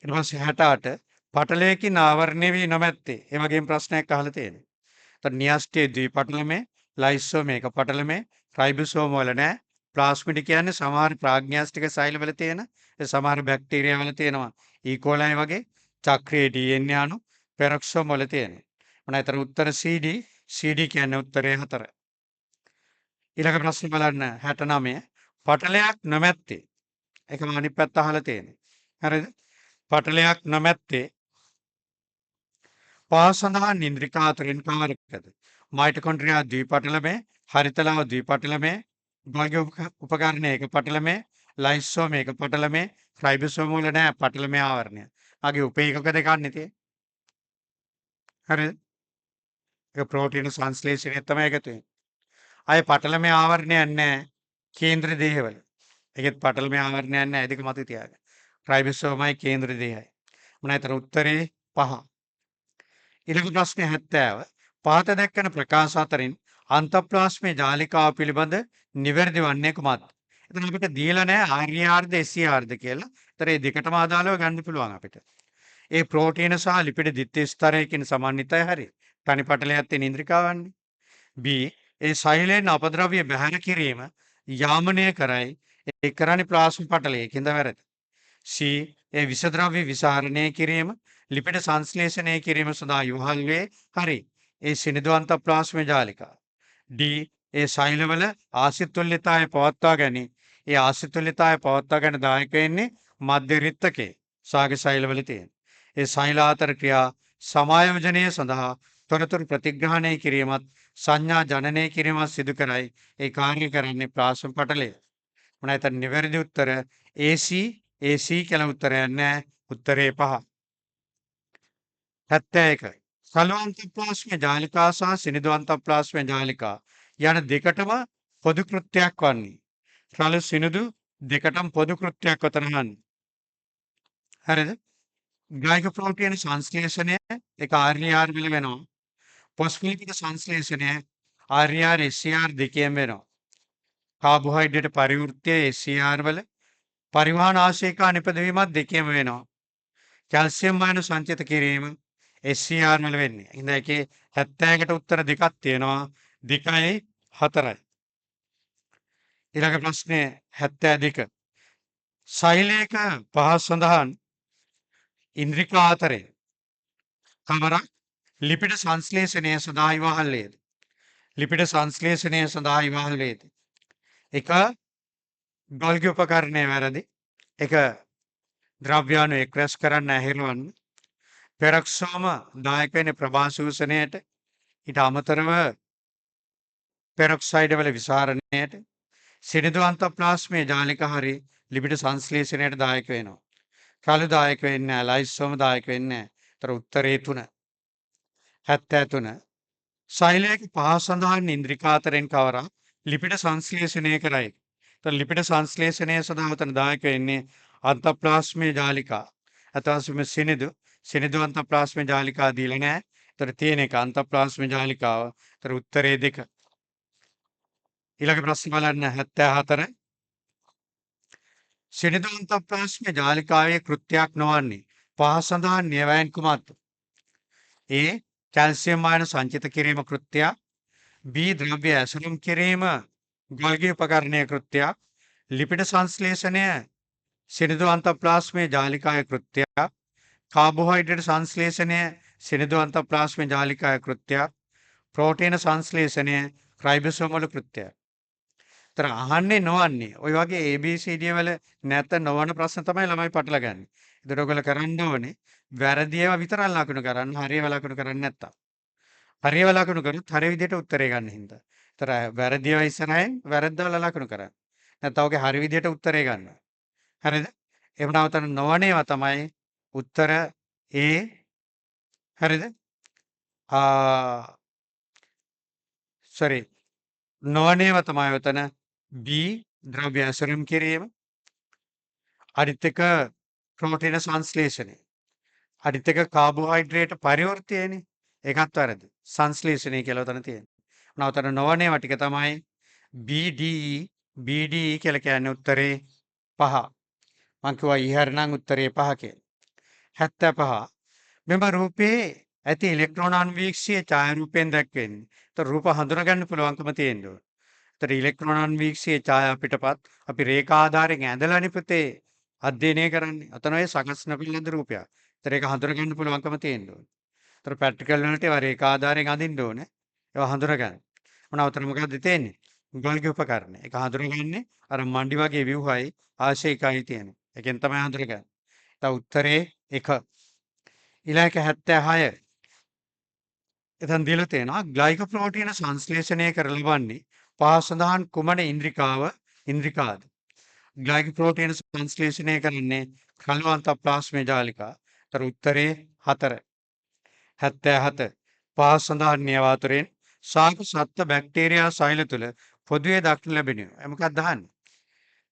ඊට පස්සේ 68 පටලයකින් ආවරණය වී නොමැත්තේ. ඒ වගේම ප්‍රශ්නයක් අහලා තියෙනවා. එතකොට න්‍යෂ්ටියේ ද්විපටලමේ, ලයිසෝම එක පටලමේ, රයිබෝසෝම වල නැහැ. ප්ලාස්මිඩ් කියන්නේ සමහර ප්‍රාග්න්‍යාස්ටික සෛලවල තියෙන, ඒ සමහර බැක්ටීරියා වල තියෙනවා. ඊකෝලයි වගේ චක්‍රයේ DNA අණු පෙරොක්සෝම වල තියෙනවා. මොනයිතර උත්තර CD CD කියන්නේ උත්තරේ 4. ඊළඟ ප්‍රශ්නේ බලන්න 69 පටලයක් නොමැත්තේ. ඒක මම අනිත් පැත්ත අහලා තියෙනවා. හරිද? පටලයක් නොමැත්තේ පහ සඳහන් ඉන්ද්‍රිකා අතරින් කවරකද? මයිටොකොන්ඩ්‍රියා ද්විපටලමේ, හරිතලාව ද්විපටලමේ, ගොල්ගි උපකරණය එක පටලමේ, ලයිසෝම එක පටලමේ, රයිබෝසෝම වල නැහැ පටලමේ ආවරණය. ආගේ උපේකක දෙකක් නෙතේ. හරිද? ඒක ප්‍රෝටීන සංශ්ලේෂණය තමයි එකතු වෙන්නේ. ආයේ පටලමේ ආවරණයක් නැහැ කේන්ද්‍ර දේහවල. ඒකෙත් පටලමේ ආවරණයක් නැහැ. ඒක මතක තියාගන්න. රයිබෝසෝමයි කේන්ද්‍ර දේහයි. මොනයිතර උත්තරේ 5. ඊළඟ ප්‍රශ්නේ 70 පහත දැක්කන ප්‍රකාශ අතරින් අන්තප්ලාස්මේ ජාලිකාව පිළිබඳ නිවැරදි වන්නේ කුමක්ද? එතන අපිට දීලා නැහැ RERද SERද කියලා. ඒතර මේ දෙකටම අදාළව ගන්න පුළුවන් අපිට. ඒ ප්‍රෝටීන සහ ලිපිඩ දිත්‍ය ස්තරයකින් සමන්විතයි හරි. තනි පටලයක් තියෙන ඉන්ද්‍රිකාවන්නේ. B ඒ සෛලයෙන් අපද්‍රව්‍ය බැහැර කිරීම යාමනය කරයි. ඒ කරන්නේ ප්ලාස්ම පටලයකින්ද වැරදි. C ඒ විෂද්‍රව්‍ය විසරණය කිරීම ලිපිඩ සංශ්ලේෂණය කිරීම සඳහා ඉවහල් වේ. හරි. ඒ සිනිඳු අන්තප්ලාස්මේ ජාලිකා. D ඒ සෛලවල ආසිතුල්‍යතාවය පවත්වා ගැනීම. ඒ ආසිතුල්‍යතාවය පවත්වා ගැනීම දායක වෙන්නේ මධ්‍ය රිත්තකේ සාග සෛලවල තියෙන. ඒ සෛල අතර ක්‍රියා සමායෝජනය සඳහා තොරතුරු ප්‍රතිග්‍රහණය කිරීමත් සංඥා ජනනය කිරීමත් සිදු කරයි. ඒ කාර්ය කරන්නේ ප්ලාස්ම පටලය. මොනයිද නිවැරදි උත්තර AC AC කියලා උත්තරයක් නැහැ. උත්තරේ 5. 71 සලු අන්තප්ලාස්මේ ජාලිකා සහ සිනිඳු අන්තප්ලාස්මේ ජාලිකා යන දෙකටම පොදු කෘත්‍යයක් වන්නේ. සලු සිනිඳු දෙකටම පොදු කෘත්‍යයක් වතනහන්නේ. හරිද? ග්ලයිකෝප්‍රෝටීන සංශ්ලේෂණය ඒක RER වල වෙනවා. ෆොස්ෆොලිපිඩ් සංශ්ලේෂණය RER SER දෙකෙන් වෙනවා. කාබෝහයිඩ්‍රේට් පරිවෘත්තය SER වල පරිවහන ආශේකා නිපදවීමත් දෙකෙම වෙනවා. කැල්සියම් අයන සංචිත කිරීම SCR වල වෙන්නේ. ඉතින් ඒකේ 70කට උත්තර දෙකක් තියෙනවා. 2යි 4යි. ඊළඟ ප්‍රශ්නේ 72. සෛලයක පහ සඳහන් ඉන්ද්‍රිකා අතරේ කවරක් ලිපිඩ සංශ්ලේෂණය සඳහා ඉවහල් වේද? ලිපිඩ සංශ්ලේෂණය සඳහා ඉවහල් වේද? එක ගොල්ගි උපකරණය වැරදි. එක ද්‍රව්‍යාණු එක්රැස් කරන්න ඇහිරවන්න. පෙරොක්සෝම දායක වෙන්නේ ප්‍රභාසූෂණයට. ඊට අමතරව පෙරොක්සයිඩ් වල විසරණයට සිනිඳු අන්තප්ලාස්මේ ජාලික හරි ලිපිඩ සංශ්ලේෂණයට දායක වෙනවා. කළු දායක වෙන්නේ නැහැ. ලයිසෝම දායක වෙන්නේ නැහැ. ඒතර උත්තරේ 3. 73 සෛලයක පහ සඳහන් ඉන්ද්‍රිකා අතරින් කවරක් ලිපිඩ සංශ්ලේෂණය කරයි. ඒතර ලිපිඩ සංශ්ලේෂණය සඳහා උතන දායක වෙන්නේ අන්තප්ලාස්මේ ජාලිකා. අතවසම සිනිඳු අන්තප්ලාස්මේ ජාලිකා දීලා නැහැ. ඒතර තියෙන එක අන්තප්ලාස්මේ ජාලිකාව. ඒතර උත්තරේ 2. ඊළඟ ප්‍රශ්න බලන්න 74 සිනිඳු අන්තප්ලාස්මේ ජාලිකාවේ කෘත්‍යයක් නොවන්නේ පහ සඳහන් නියවයන් කුමක්ද? A කැල්සියම් අයන සංචිත කිරීම කෘත්‍යයක්. B ද්‍රව්‍ය ඇසුරුම් කිරීම ගොල්ගි උපකරණයේ කෘත්‍යයක්. ලිපිඩ සංශ්ලේෂණය සිනිඳු අන්තප්ලාස්මේ ජාලිකාවේ කෘත්‍යයක්. කාබෝහයිඩ්‍රේට් සංශ්ලේෂණය සිනිඳු අන්තප්ලාස්මේ ජාලිකාවේ කෘත්‍යයක්. ප්‍රෝටීන සංශ්ලේෂණය රයිබෝසෝම වල කෘත්‍යයක්. තර අහන්නේ නොවන්නේ ඔය වගේ ABCD වල නැත නොවන ප්‍රශ්න තමයි ළමයි පටලගන්නේ. ඒතර ඔයගොල්ලෝ කරන්න ඕනේ වැරදි ඒවා විතරක් ලකුණු කරන්න, හරි ඒවා ලකුණු කරන්නේ නැත්තම්. හරි ඒවා ලකුණු කරොත් හරි විදිහට උත්තරේ ගන්න හින්දා. ඒතර වැරදි ඒවා ඉස්සරහින් වැරද්දවල ලකුණු කරන්න. නැත්නම් ඔගේ හරි විදිහට උත්තරේ ගන්න. හරිද? එහෙම නැවතන නොවන ඒවා තමයි උත්තර A. හරිද? sorry නොවන ඒවා තමයි උතන B ද්‍රව්‍ය ඇසුරුම් කිරීම. අනිත් එක ප්‍රෝටීන සංශ්ලේෂණය. අනිත් එක කාබෝහයිඩ්‍රේට් පරිවර්තයනේ. ඒකත් වැරදි. සංශ්ලේෂණය කියලා උතන තියෙනවා. නවතන නොවන ඒවා ටික තමයි BDE කියලා කියන්නේ උත්තරේ 5. මං කිව්වා ඊහර නම් උත්තරේ 5 කියලා. 75 මෙම රූපේ ඇති ඉලෙක්ට්‍රෝන අන්වීක්ෂීය ඡායාරූපයෙන් දැක්වෙන්නේ. ඒතර රූප හඳුනා ගන්න පුළුවන්කම තියෙන්න ඕන. ඒතර ඉලෙක්ට්‍රෝන අන්වීක්ෂීය ඡායා පිටපත් අපි රේඛා ආධාරයෙන් ඇඳලානේ පුතේ අධ්‍යයනය කරන්නේ. අතන ඔය සකස් නොකළ රූපයක්. ඒතර ඒක හඳුනා ගන්න පුළුවන්කම තියෙන්න ඕන. ඒතර ප්‍රැක්ටිකල් වලට ඒවා රේඛා ආධාරයෙන් අඳින්න ඕනේ. ඒවා හඳුනා ගන්න. මොනවතර මොකද්ද තියෙන්නේ? ගොල්ගි උපකරණ. ඒක හඳුනාගන්නේ අර මණ්ඩි වගේ ව්‍යුහයි ආශේකයි තියෙනවා. ඒකෙන් තමයි හඳුනගන්නේ. දැන් උත්තරේ 1. ඊළඟ 76 එතන දීලා තියෙනවා ග්ලයිකෝප්‍රෝටීන සංශ්ලේෂණය කරලවන්නේ පහ සඳහන් කුමන ඉන්ද්‍රිකාද? ග්ලයිකෝප්‍රෝටීන සංශ්ලේෂණය කරන්නේ කලවන්ත ප්ලාස්මේ ජාලිකා. ඒතර උත්තරේ 4. 77 පහ සඳහන් නියවාතුරෙන් සාක සත්ත්ව බැක්ටීරියා සෛල තුළ පොදුවේ දක්න ලැබෙනවා. මොකක්ද අහන්නේ?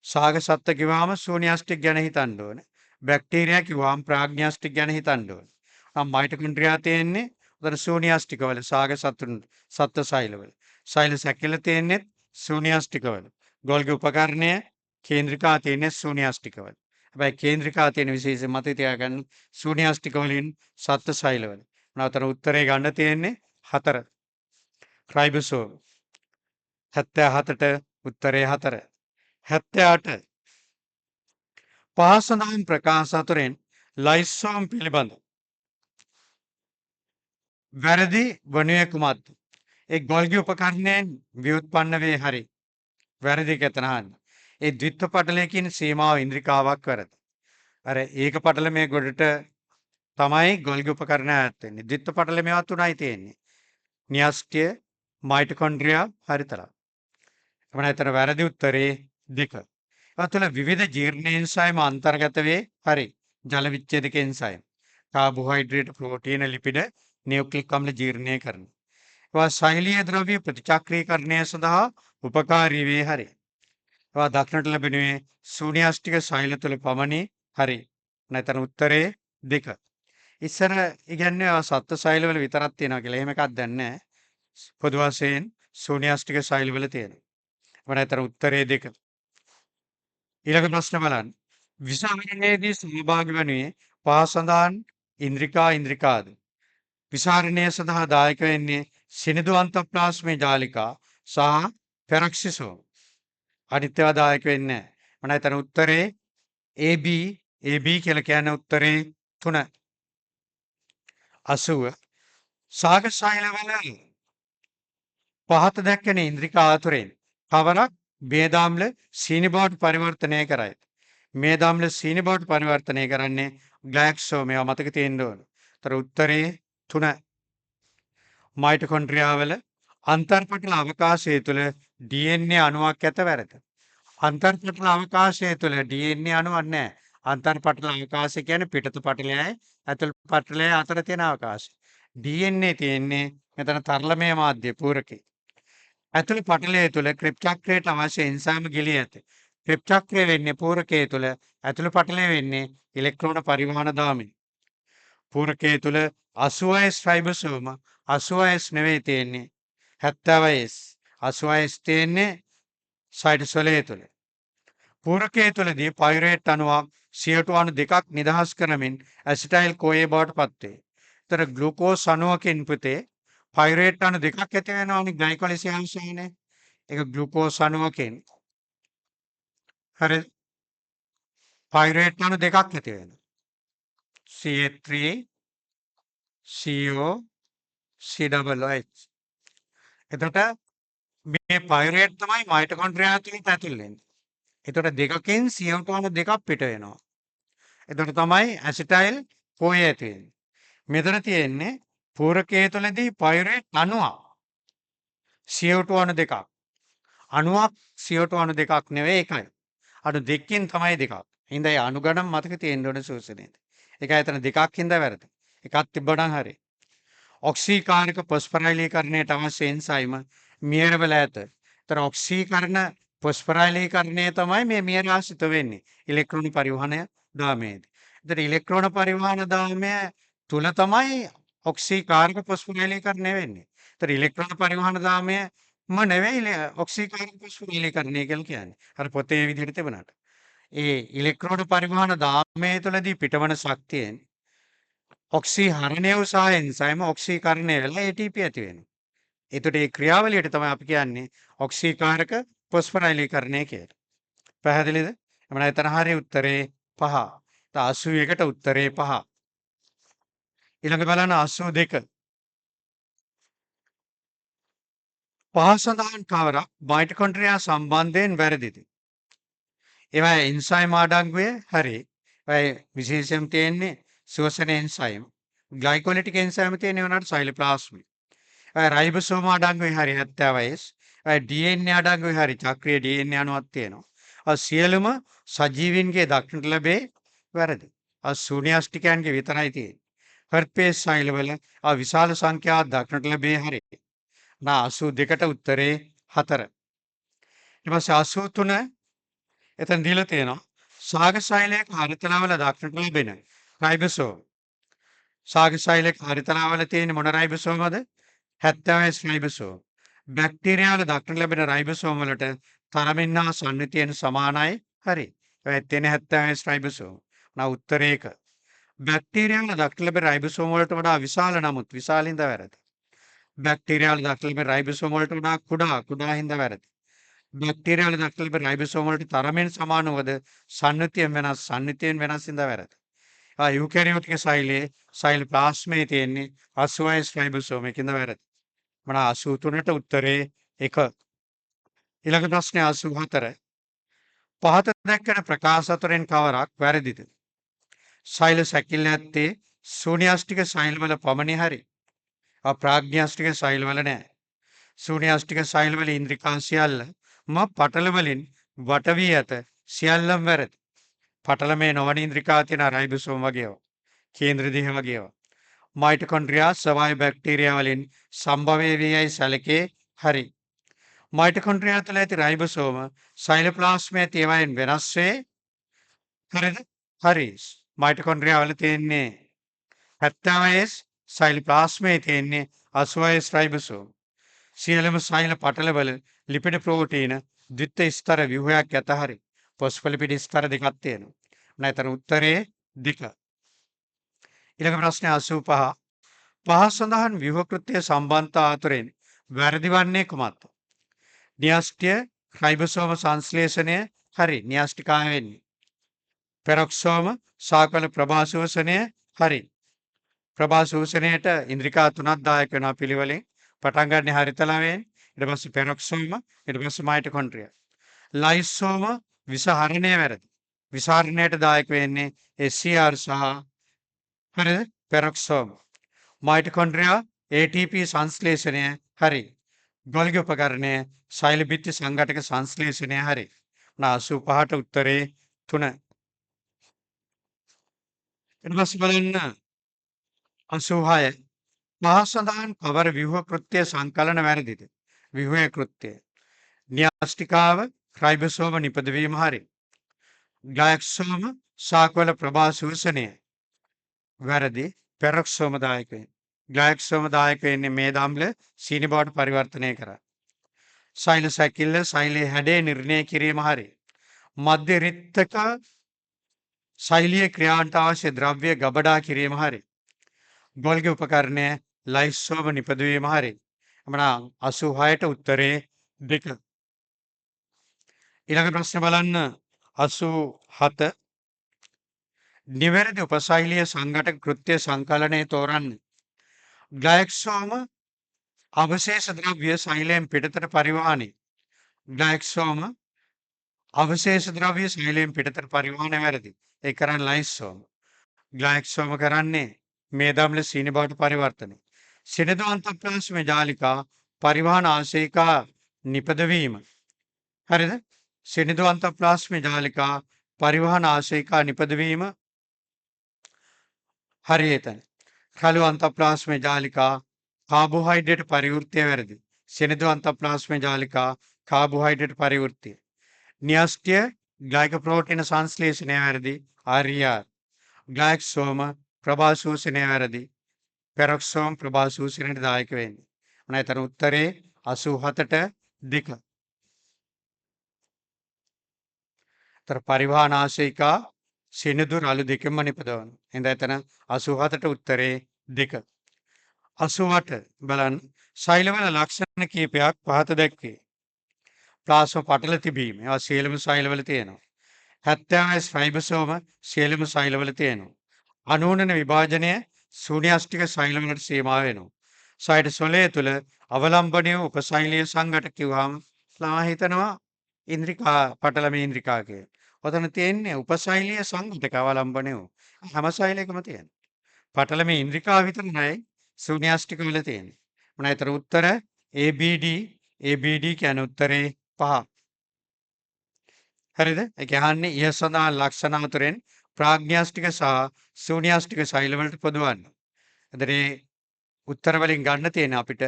සාග සත්ත්ව කිව්වම සූනියස්ටික් ගැන හිතන්න ඕනේ. බැක්ටීරියා කිව්වම ප්‍රාග්න්‍යාස්ටික් ගැන හිතන්න ඕනේ. මයිටොකොන්ඩ්‍රියා තියෙන්නේ උතන සූනියස්ටික වල සාග සත්ත්ව සෛලවල. සෛල සැකිල තියෙන්නේ සූනියස්ටික වල. ගොල්ගි උපකරණය කේන්ද්‍රිකා තියෙන්නේ සූනියස්ටික වල. හැබැයි කේන්ද්‍රිකා තියෙන විශේෂ මතය තියාගන්න සූනියස්ටික වලින් සත්ත්ව සෛලවල. නැවතන උත්තරේ ගන්න තියෙන්නේ 4. රයිබෝසෝම්. 77ට උත්තරේ 4. 78 පහ සඳහන් ප්‍රකාශ අතුරෙන් ලයිසෝම් පිළිබඳ වැරදි වනුයේ කුමක්ද? ඒ ගොල්ගි උපකරණයෙන් ව්‍යුත්පන්න වේ හරි. වැරදි කතනහන්. ඒ ද්විත්ව පටලයකින් සීමාව ඉන්ද්‍රිකාවක් වැරදි. අර ඒක පටල මේ ගොඩට තමයි ගොල්ගි උපකරණ ඈත් වෙන්නේ. ද්විත්ව පටල මේවා තුනයි තියෙන්නේ. න්‍යෂ්ටිය, මයිටොකොන්ඩ්‍රියා හරිතල. එමන එතන වැරදි උත්තරේ 2. අතුල විවිධ ජීර්ණ එන්සයිම අන්තර්ගත වේ හරි. ජල විච්ඡේදක එන්සයිම්. කාබෝහයිඩ්‍රේට්, ප්‍රෝටීන, ලිපිඩ, නියුක්ලික් අම්ල ජීර්ණය කරන. ඒවා සෛලීය ද්‍රව්‍ය ප්‍රතිචක්‍රීකරණය සඳහා උපකාරී වේ හරි. ඒවා දක්නට ලැබෙනුයේ සූනියස්ටික සෛල තුළ පමණි හරි. නැතන උත්තරේ 2. ඉස්සර ඉගන්නේ සත්ත්ව සෛලවල විතරක් තියෙනවා කියලා. එහෙම එකක් දැන් නැහැ. පොදු වශයෙන් සූනියස්ටික සෛලවල තියෙනවා. නැතන උත්තරේ 2. ඊළඟ ප්‍රශ්න බලන්න. විසරණයේදී සහභාගී වනුයේ පහ සඳහන් ඉන්ද්‍රිකාද? විසරණය සඳහා දායක වෙන්නේ සිනිඳු අන්තප්ලාස්මේ ජාලිකා සහ පෙරොක්සිසෝම්. අනිත් ඒවා දායක වෙන්නේ නැහැ. මම හිතන උත්තරේ AB කියලා කියන්නේ උත්තරේ 3. 80 සාගසෛලවල පහත දැක්කෙන ඉන්ද්‍රිකා අතුරෙන් කවරක් මේදාම්ල සීනි බවට පරිවර්තනය කරයි. මේදාම්ල සීනි බවට පරිවර්තනය කරන්නේ ග්ලයික්සෝම්. මේවා මතක තියෙන්න ඕන. ඒතර උත්තරේ 3. මයිටොකොන්ඩ්‍රියාවල අන්තර්පටල අවකාශය තුළ DNA අණුවක් ඇත වැරද? අන්තර්පටල අවකාශය තුළ DNA අණුවක් නැහැ. අන්තර්පටල අවකාශය කියන්නේ පිටත පටලයයි ඇතුළත පටලයයි අතර තියෙන අවකාශය. DNA තියෙන්නේ මෙතන තරලමය මාධ්‍ය පූරකේ. ඇතුළත පටලය තුළ ක්‍රිප් චක්‍රයට අවශ්‍ය එන්සයිම් ගිලී ඇත. ක්‍රිප් චක්‍රය වෙන්නේ පූරකයේ තුළ, ඇතුළත පටලය වෙන්නේ ඉලෙක්ට්‍රෝන පරිවහන දාමින්. පූරකයේ තුළ 80S රයිබෝසෝම 80S නෙවෙයි තියෙන්නේ 70S. 80S තියෙන්නේ සයිටෝසොලේ තුළ. පූරකයේ තුළදී පයිරේට් අණුවක් CO2 අණු දෙකක් නිදහස් කරමින් ඇසිටයිල් කෝයේ බවට පත් වේ. ඒතර ග්ලූකෝස් අණුවකින් පුතේ පයිරුවේට් අණු දෙකක් ඇති වෙනවනේ ග්ලයිකොලිසිස් අංශයනේ. ඒක ග්ලූකෝස් අණුවකින් හරි පයිරුවේට් අණු දෙකක් ඇති වෙනවා. CH3 CO COOH. එතකොට මේ පයිරුවේට් තමයි මයිටොකොන්ඩ්‍රියා තුලින් ඇතුල් වෙන්නේ. එතකොට දෙකකින් CO2 අණු දෙකක් පිට වෙනවා. එතකොට තමයි ඇසිටයිල් CoA ඇති වෙන්නේ. මෙතන තියෙන්නේ පූරකයේ තුලදී පයිරුවේට් අණුවක්. CO2 අණු දෙකක්. අණුවක් CO2 අණු දෙකක් නෙවෙයි එකයි. අණු දෙකකින් තමයි දෙකක්. හින්දා ඒ අණු ගණන් මතක තියෙන්න ඕනේ සූසනේද. ඒකයි එතන දෙකක් හින්දා වැරදි. එකක් තිබ්බනම් හරි. ඔක්සීකාරක ෆොස්ෆරයිලීකරණයට අවශ්‍ය එන්සයිම මියර වල ඇත. ඒතර ඔක්සීකරණ ෆොස්ෆරයිලීකරණය තමයි මේ මියර ආශ්‍රිත වෙන්නේ. ඉලෙක්ට්‍රෝන පරිවහනය දාමයේදී. ඒතර ඉලෙක්ට්‍රෝන පරිවහන දාමය තුල තමයි ඔක්සීකාරක ෆොස්ෆරයිලීකරණය වෙන්නේ. ඒතර ඉලෙක්ට්‍රෝන පරිවහන දාමය නෙවෙයි ඔක්සීකාරක ෆොස්ෆරයිලීකරණය කියලා කියන්නේ. අර පොතේ විදිහට තිබුණාට. ඒ ඉලෙක්ට්‍රෝන පරිවහන දාමය තුළදී පිටවන ශක්තියෙන් ඔක්සී හරණය වූ සහ එන්සයිම ඔක්සීකරණය වෙලා ATP ඇති වෙනවා. එතකොට මේ ක්‍රියාවලියට තමයි අපි කියන්නේ ඔක්සීකාරක ෆොස්ෆරයිලීකරණය කියලා. පැහැදිලිද? එමනම් එතන හරිය උත්තරේ 5. 81ට උත්තරේ 5. ඊළඟ බලන්න 82. පහ සඳහන් කවරක් මයිටොකොන්ඩ්‍රියා සම්බන්ධයෙන් වැරදිද? ඒවා එන්සයිම් ආඩංගුවේ හරි. ඒවා විශේෂයෙන් තියෙන්නේ ශ්වසන එන්සයිම්. ග්ලයිකොලිටික් එන්සයිම් තියෙන්නේ උනාට සයිලෝප්ලාස්මික්. ඒවා රයිබෝසෝම ආඩංගුවේ හරි 70S. ඒවා DNA ආඩංගුවේ හරි චක්‍රීය DNA අණුවක් තියෙනවා. සියලුම සජීවීන්ගේ දක්නට ලැබේ වැරදි. ශූන්‍යාෂ්ටිකයන්ගේ විතරයි තියෙන්නේ. හර්පේස් සෛලවල විශාල සංඛ්‍යාවක් දක්නට ලැබේ හරි. 82ට උත්තරේ 4. ඊට පස්සේ 83 එතන දීලා තියෙනවා සාග සෛලයක හරිතලාවල දක්නට ලැබෙන රයිබෝසෝම්. සාග සෛලයක හරිතලාවල තියෙන මොන රයිබෝසෝමද? 70S රයිබෝසෝම්. බැක්ටීරියාවල දක්නට ලැබෙන රයිබෝසෝම් වලට තරමින් හා සම්නිතියෙන් සමානයි හරි. ඒත් තියෙන 70S රයිබෝසෝම්. උත්තරේ 1. බැක්ටීරියාවල දක්නට ලැබෙන රයිබෝසෝම් වලට වඩා විශාල නමුත් විශාලින්ද වැරදි. බැක්ටීරියාවල දක්නට ලැබෙන රයිබෝසෝම් වලට වඩා කුඩා හින්දා වැරදි. බැක්ටීරියාවල දක්නට ලැබෙන රයිබෝසෝම් වලට තරමෙන් සමානවද සම්නිතියෙන් වෙනස් හින්දා වැරදි. යුකැරියෝටික සෛලයේ සයිලෝප්ලාස්මයේ තියෙන්නේ 80S රයිබෝසෝම් එකකින්ද වැරදි. 83ට උත්තරේ 1. ඊළඟ ප්‍රශ්නේ 84. පහත දැක්වෙන ප්‍රකාශ අතරින් කවරක් වැරදිද? සෛල සැකිල්ල ඇත්තේ ශූන්‍යාෂ්ටික සෛලවල පමණි හරි. අප්‍රාග්ඥාෂ්ටික සෛලවල නැහැ. ශූන්‍යාෂ්ටික සෛලවල ඉන්ද්‍රිකා සියල්ල පටල වලින් වට වී ඇත. සියල්ලම වැරදි. පටල මේ නොවන ඉන්ද්‍රිකා තියෙන රයිබෝසෝම් වගේ ඒවා. කේන්ද්‍ර දෙහ වගේ ඒවා. මයිටොකොන්ඩ්‍රියා ස්වභාවික බැක්ටීරියා වලින් සම්භවය වී යයි සැලකේ හරි. මයිටොකොන්ඩ්‍රියා තුළ ඇති රයිබෝසෝම සයිලෝප්ලාස්මයේ ඇති ඒවායින් වෙනස් වේ. හරිද? හරි. මයිටොකොන්ඩ්‍රියා වල තියෙන්නේ 70S සයිලෝප්ලාස්මයේ තියෙන්නේ 80S රයිබෝසෝම්. සියලුම සෛල පටලවල ලිපිඩ ප්‍රෝටීන ද්විත්ව ස්තර ව්‍යුහයක් ඇත හරි. ෆොස්ෆොලිපිඩ් ස්තර දෙකක් තියෙනවා. නැතර උත්තරේ 2. ඊළඟ ප්‍රශ්නේ 85. පහ සඳහන් ව්‍යුහ කෘත්‍ය සම්බන්ධතා අතරින් වැරදි වන්නේ කුමක්ද? න්‍යෂ්ටිය රයිබෝසෝම සංශ්ලේෂණය හරි න්‍යෂ්ටිකාය වෙන්නේ. පෙරොක්සෝම සාකල ප්‍රභා ශෝෂණය හරි. ප්‍රභා ශෝෂණයට ඉන්ද්‍රිකා 3ක් දායක වෙනවා පිළිවෙලින්. පටන් ගන්න හරිතලාවෙන් ඊට පස්සේ පෙරොක්සෝම ඊට පස්සේ මයිටොකොන්ඩ්‍රියා. ලයිසෝම විසහරණය වැරදි. විසරණයට දායක වෙන්නේ SCR සහ හරිද? පෙරොක්සෝම. මයිටොකොන්ඩ්‍රියා ATP සංශ්ලේෂණය හරි. ගොල්ගි උපකරණය සෛල බිත්ති සංඝටක සංශ්ලේෂණය හරි. 85ට උත්තරේ 3. ඊට පස්සේ බලන්න 86. පහ සඳහන් කවර ව්‍යුහ කෘත්‍ය සංකලන වැරදිද? ව්‍යුහය කෘත්‍ය. න්‍යෂ්ටිකාව රයිබෝසෝම නිපදවීම හරි. ග්ලයික්සෝම ශාකවල ප්‍රභා ශෝෂණය වැරදි. පෙරොක්සෝම දායක වෙන්නේ. ග්ලයික්සෝම දායක වෙන්නේ මේ දම්ල සීනි බවට පරිවර්තනය කරා. සෛල සැකිල්ල සෛලයේ හැඩය නිර්ණය කිරීම හරි. මධ්‍ය රිත්තක සෛලීය ක්‍රියාන්ට අවශ්‍ය ද්‍රව්‍ය ගබඩා කිරීම හරි. ගොල්ගේ උපකරණය ලයිස්සෝම නිපදවීම හරි. එමනම් 86ට උත්තරේ 2. ඊළඟ ප්‍රශ්නේ බලන්න 87 නිවැරදි උපශෛලිය සංඝටක කෘත්‍ය සංකලනයේ තෝරන්න. ග්ලයික්සෝම අවශේෂ ද්‍රව්‍ය සෛලයෙන් පිටතට පරිවාහනය. ග්ලයික්සෝම අවශේෂ ද්‍රව්‍ය සෛලයෙන් පිටතට පරිවාහනය වැරදි. ඒ කරන්නේ ලයිසෝම. ග්ලයික්සෝම කරන්නේ මේදම්ල සීනි බවට පරිවර්තනය. සිනිඳු අන්තප්‍රාශ්ම ජාලිකා පරිවාහන ආශයකා නිපදවීම. හරිද? සිනිඳු අන්තප්‍රාශ්ම ජාලිකා පරිවාහන ආශයකා නිපදවීම හරි එතන. කළු අන්තප්‍රාශ්ම ජාලිකා කාබෝහයිඩ්‍රේට් පරිවෘත්තය වැරදි. සිනිඳු අන්තප්‍රාශ්ම ජාලිකා කාබෝහයිඩ්‍රේට් පරිවෘත්තය. න්‍යෂ්ටිය ග්ලයික ප්‍රෝටීන සංශ්ලේෂණය වැරදි. RER. ග්ලයික්සෝම ප්‍රභාසූෂණය වැරදි. පෙරොක්සෝම් ප්‍රභාසූෂණයට දායක වෙන්නේ. මොන එතන උත්තරේ 87ට 2. තර පරිවාහන ආශයිකා සිනිඳු රළු දෙකම නිපදවන. එහෙනම් එතන 87ට උත්තරේ 2. 88 බලන්න සෛලවල ලක්ෂණ කීපයක් පහත දැක්වේ. ප්ලාස්ම පටල තිබීම. ඒවා සියලුම සෛලවල තියෙනවා. 70 ෆයිබසෝම සියලුම සෛලවල තියෙනවා. අනූනන විභාජනය ශූන්‍යාෂ්ටික සෛලවලට සීමා වෙනවා. සයිටෝසොලය තුළ අවලම්බනීය උපසෛලීය සංඝටක කිව්වහම ළමා හිතනවා ඉන්ද්‍රිකා පටලම ඉන්ද්‍රිකා කියලා. ඔතන තියෙන්නේ උපසෛලීය සංඝටක අවලම්බනීය. හැම සෛලයකම තියෙනවා. පටලම ඉන්ද්‍රිකා විතර නෑ ශූන්‍යාෂ්ටික වල තියෙන්නේ. මොනවාද ඒතර උත්තර ABD කියන්නේ උත්තරේ 5. හරිද? ඒ කියන්නේ ඉහ සඳහන් ලක්ෂණ අතරින් ප්‍රාග්ඥාෂ්ටික සහ ශූන්‍යාෂ්ටික සෛලවලට පොදුවන්න. එතන මේ උත්තර වලින් ගන්න තියෙන අපිට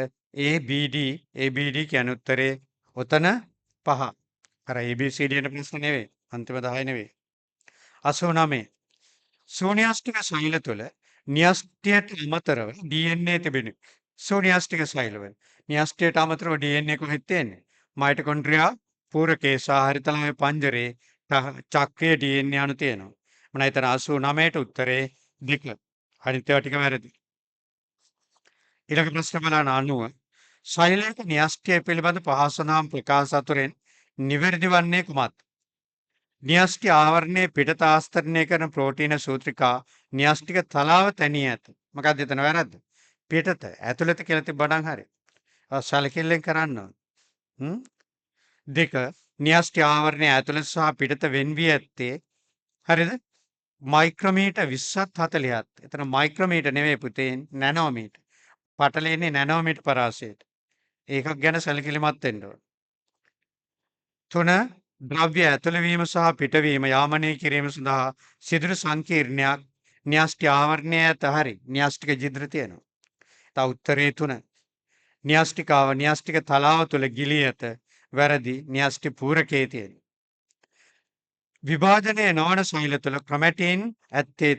ABD කියන්නේ උත්තරේ ඔතන 5. අර ABCD යන ප්‍රශ්න නෙවෙයි. අන්තිම 10 නෙවෙයි. 89 ශූන්‍යාෂ්ටික සෛල තුළ න්‍යෂ්ටියට අමතරව DNA තිබෙනවා. ශූන්‍යාෂ්ටික සෛලවල න්‍යෂ්ටියට අමතරව DNA කොහෙද තියෙන්නේ? මයිටොකොන්ඩ්‍රියා පූරකයේ සාහරිතලමේ පංජරේ චක්‍රීය DNA අණු තියෙනවා. මොන හිතන 89ට උත්තරේ 2. අනිත් ඒවා ටික වැරදි. ඊළඟ ප්‍රශ්න බලන්න 90 සෛලයක න්‍යෂ්ටිය පිළිබඳ පහසුනාම් ප්‍රකාශ අතුරෙන් නිවැරදි වන්නේ කුමක්ද? න්‍යෂ්ටි ආවරණයේ පිටත ආස්තරණය කරන ප්‍රෝටීන සූත්‍රිකා න්‍යෂ්ටික තලාව තැනී ඇත. මොකක්ද එතන වැරද්ද? පිටත ඇතුළත කියලා තිබ්බනම් හරි. සැලකිල්ලෙන් කරන්න ඕන. 2 න්‍යෂ්ටි ආවරණය ඇතුළත සහ පිටත වෙන් වී ඇත්තේ හරිද? මයික්‍රොමීටර් 20ත් 40ත්. එතන මයික්‍රොමීටර් නෙවෙයි පුතේ නැනෝමීටර්. පටලෙන්නේ නැනෝමීටර් පරාසයට. ඒකක් ගැන සැලකිලිමත් වෙන්න ඕන. 3 ද්‍රව්‍ය ඇතුළවීම සහ පිටවීම යාමනය කිරීම සඳහා සිදුරු සංකීර්ණයක් න්‍යෂ්ටි ආවරණය ඇත හරි. න්‍යෂ්ටික ජිද්‍ර තියෙනවා. තව උත්තරේ 3 න්‍යෂ්ටික තලාව තුළ ගිලී ඇත. වැරදි. න්‍යෂ්ටි පූරකයේ තියෙන. විභාජනයේ නොවන සෛල තුළ ක්‍රොමැටින් ඇත්තේ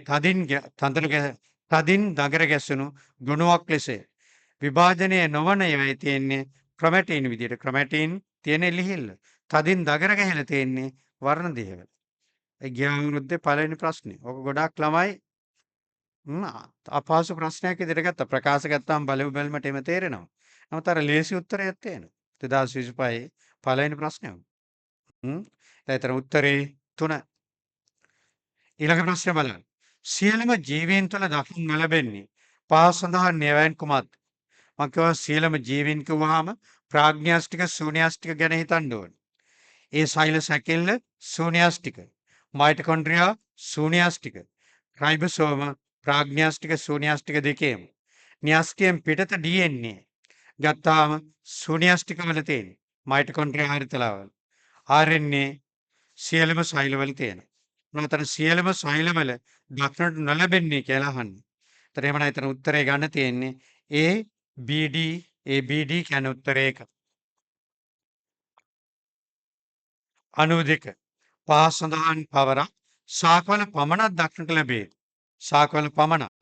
තදින් දගර ගැසුණු ගුණයක් ලෙසය. විභාජනයේ නොවන ඒවායි තියෙන්නේ ක්‍රොමැටින් විදියට. ක්‍රොමැටින් තියෙන ලිහිල්ල. තදින් දගර ගැහිලා තියෙන්නේ වර්ණ දේහවල. ඒ ගිය අවුරුද්දේ පළවෙනි ප්‍රශ්නේ. ඕක ගොඩාක් ළමයි අපහසු ප්‍රශ්නයක් විදිහට ගත්තා. ප්‍රකාශ ගත්තාම බලමට එම තේරෙනවා. නමුත් අර ලේසි උත්තරයක් තියෙනවා. 2025 පළවෙනි ප්‍රශ්නේ. ඒතර උත්තරේ 3. ඊළඟ ප්‍රශ්නේ බලන්න. සියලුම ජීවීන් තුළ දකින්න නොලැබෙන්නේ පහ සඳහන් නෑවැන් කුමක්ද? මම කියවා සියලුම ජීවීන් කිව්වහම ප්‍රාග්ඥාෂ්ටික ශූන්‍යාෂ්ටික ගැන හිතන්න ඕනේ. ඒ සෛල සැකිල්ල ශූන්‍යාෂ්ටික. මයිටොකොන්ඩ්‍රියා ශූන්‍යාෂ්ටික. රයිබෝසෝම ප්‍රාග්ඥාෂ්ටික ශූන්‍යාෂ්ටික දෙකේම. න්‍යෂ්ටියෙන් පිටත DNA ගත්තාම ශූන්‍යාෂ්ටික වල තියෙන්නේ මයිටොකොන්ඩ්‍රියා හරිතලාවල. RNA සියලුම සෛලවල තියෙනවා. මොනතර සියලුම සෛලවල දක්නට නොලැබෙන්නේ කියලා අහන්නේ. ඒතර එහෙමනම් එතන උත්තරේ ගන්න තියෙන්නේ ABD කියන උත්තරේ 1. 92 පහ සඳහන් පවරක් ශාකවල පමණක් දක්නට ලැබේ. ශාකවල පමණක්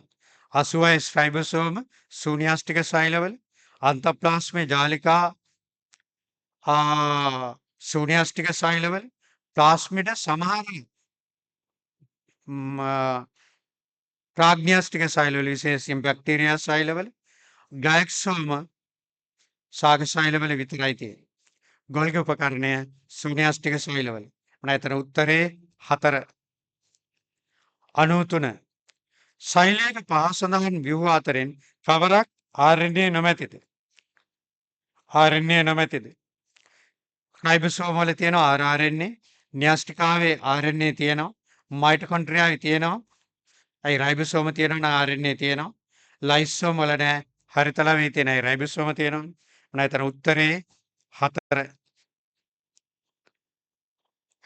86 ෆයිබෝසෝම ශූන්‍යාෂ්ටික සෛලවල අන්තප්ලාස්මේ ජාලිකා ශූන්‍යාෂ්ටික සෛලවල ප්ලාස්මිඩ සමහර ප්‍රාග්න්‍යාස්ටික සෛලවල විශේෂයෙන් බැක්ටීරියා සෛලවල ගයක්සෝම සාග සෛලවල විතරයි තියෙන්නේ. ගොල්ග උපකරණය ශූන්‍යාස්ටික සෛලවල. මම එතන උත්තරේ 4 93 සෛලයක පහ සඳහන් ව්‍යුහ අතරින් කවරක් RNA නොමැතිද? RNA නොමැතිද? රයිබෝසෝම වල තියෙනවා rRNA, න්‍යාස්ටිකාවේ RNA තියෙනවා, මයිටොකොන්ඩ්‍රියාවේ තියෙනවා. අයි රයිබෝසෝම තියෙනවා නම් RNA තියෙනවා. ලයිසෝම වල නැහැ. හරිතලවේ තියෙනයි රයිබෝසෝම තියෙනවා. මම එතන උත්තරේ 4.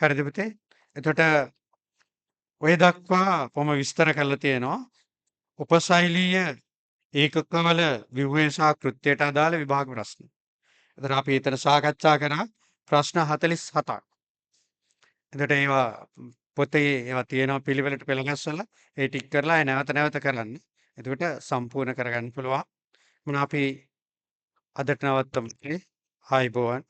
හරිද පුතේ? එතකොට ඔය දක්වා කොහොම විස්තර කරලා තියෙනවා. උපසෛලීය ඒකකවල ව්‍යුහය සහ කෘත්‍යයට අදාළ විභාග ප්‍රශ්න. එතකොට අපි එතන සාකච්ඡා කරා ප්‍රශ්න 47ක්. එතකොට ඒවා පොතේ ඒවා තියෙනවා පිළිවෙලට පෙළ ගැස්වලා ඒ ටික කරලා ඒ නැවත නැවත කරන්න. එතකොට සම්පූර්ණ කරගන්න පුළුවන්. මොන අපි අදට නවත්තමු. ආයිබෝවන්.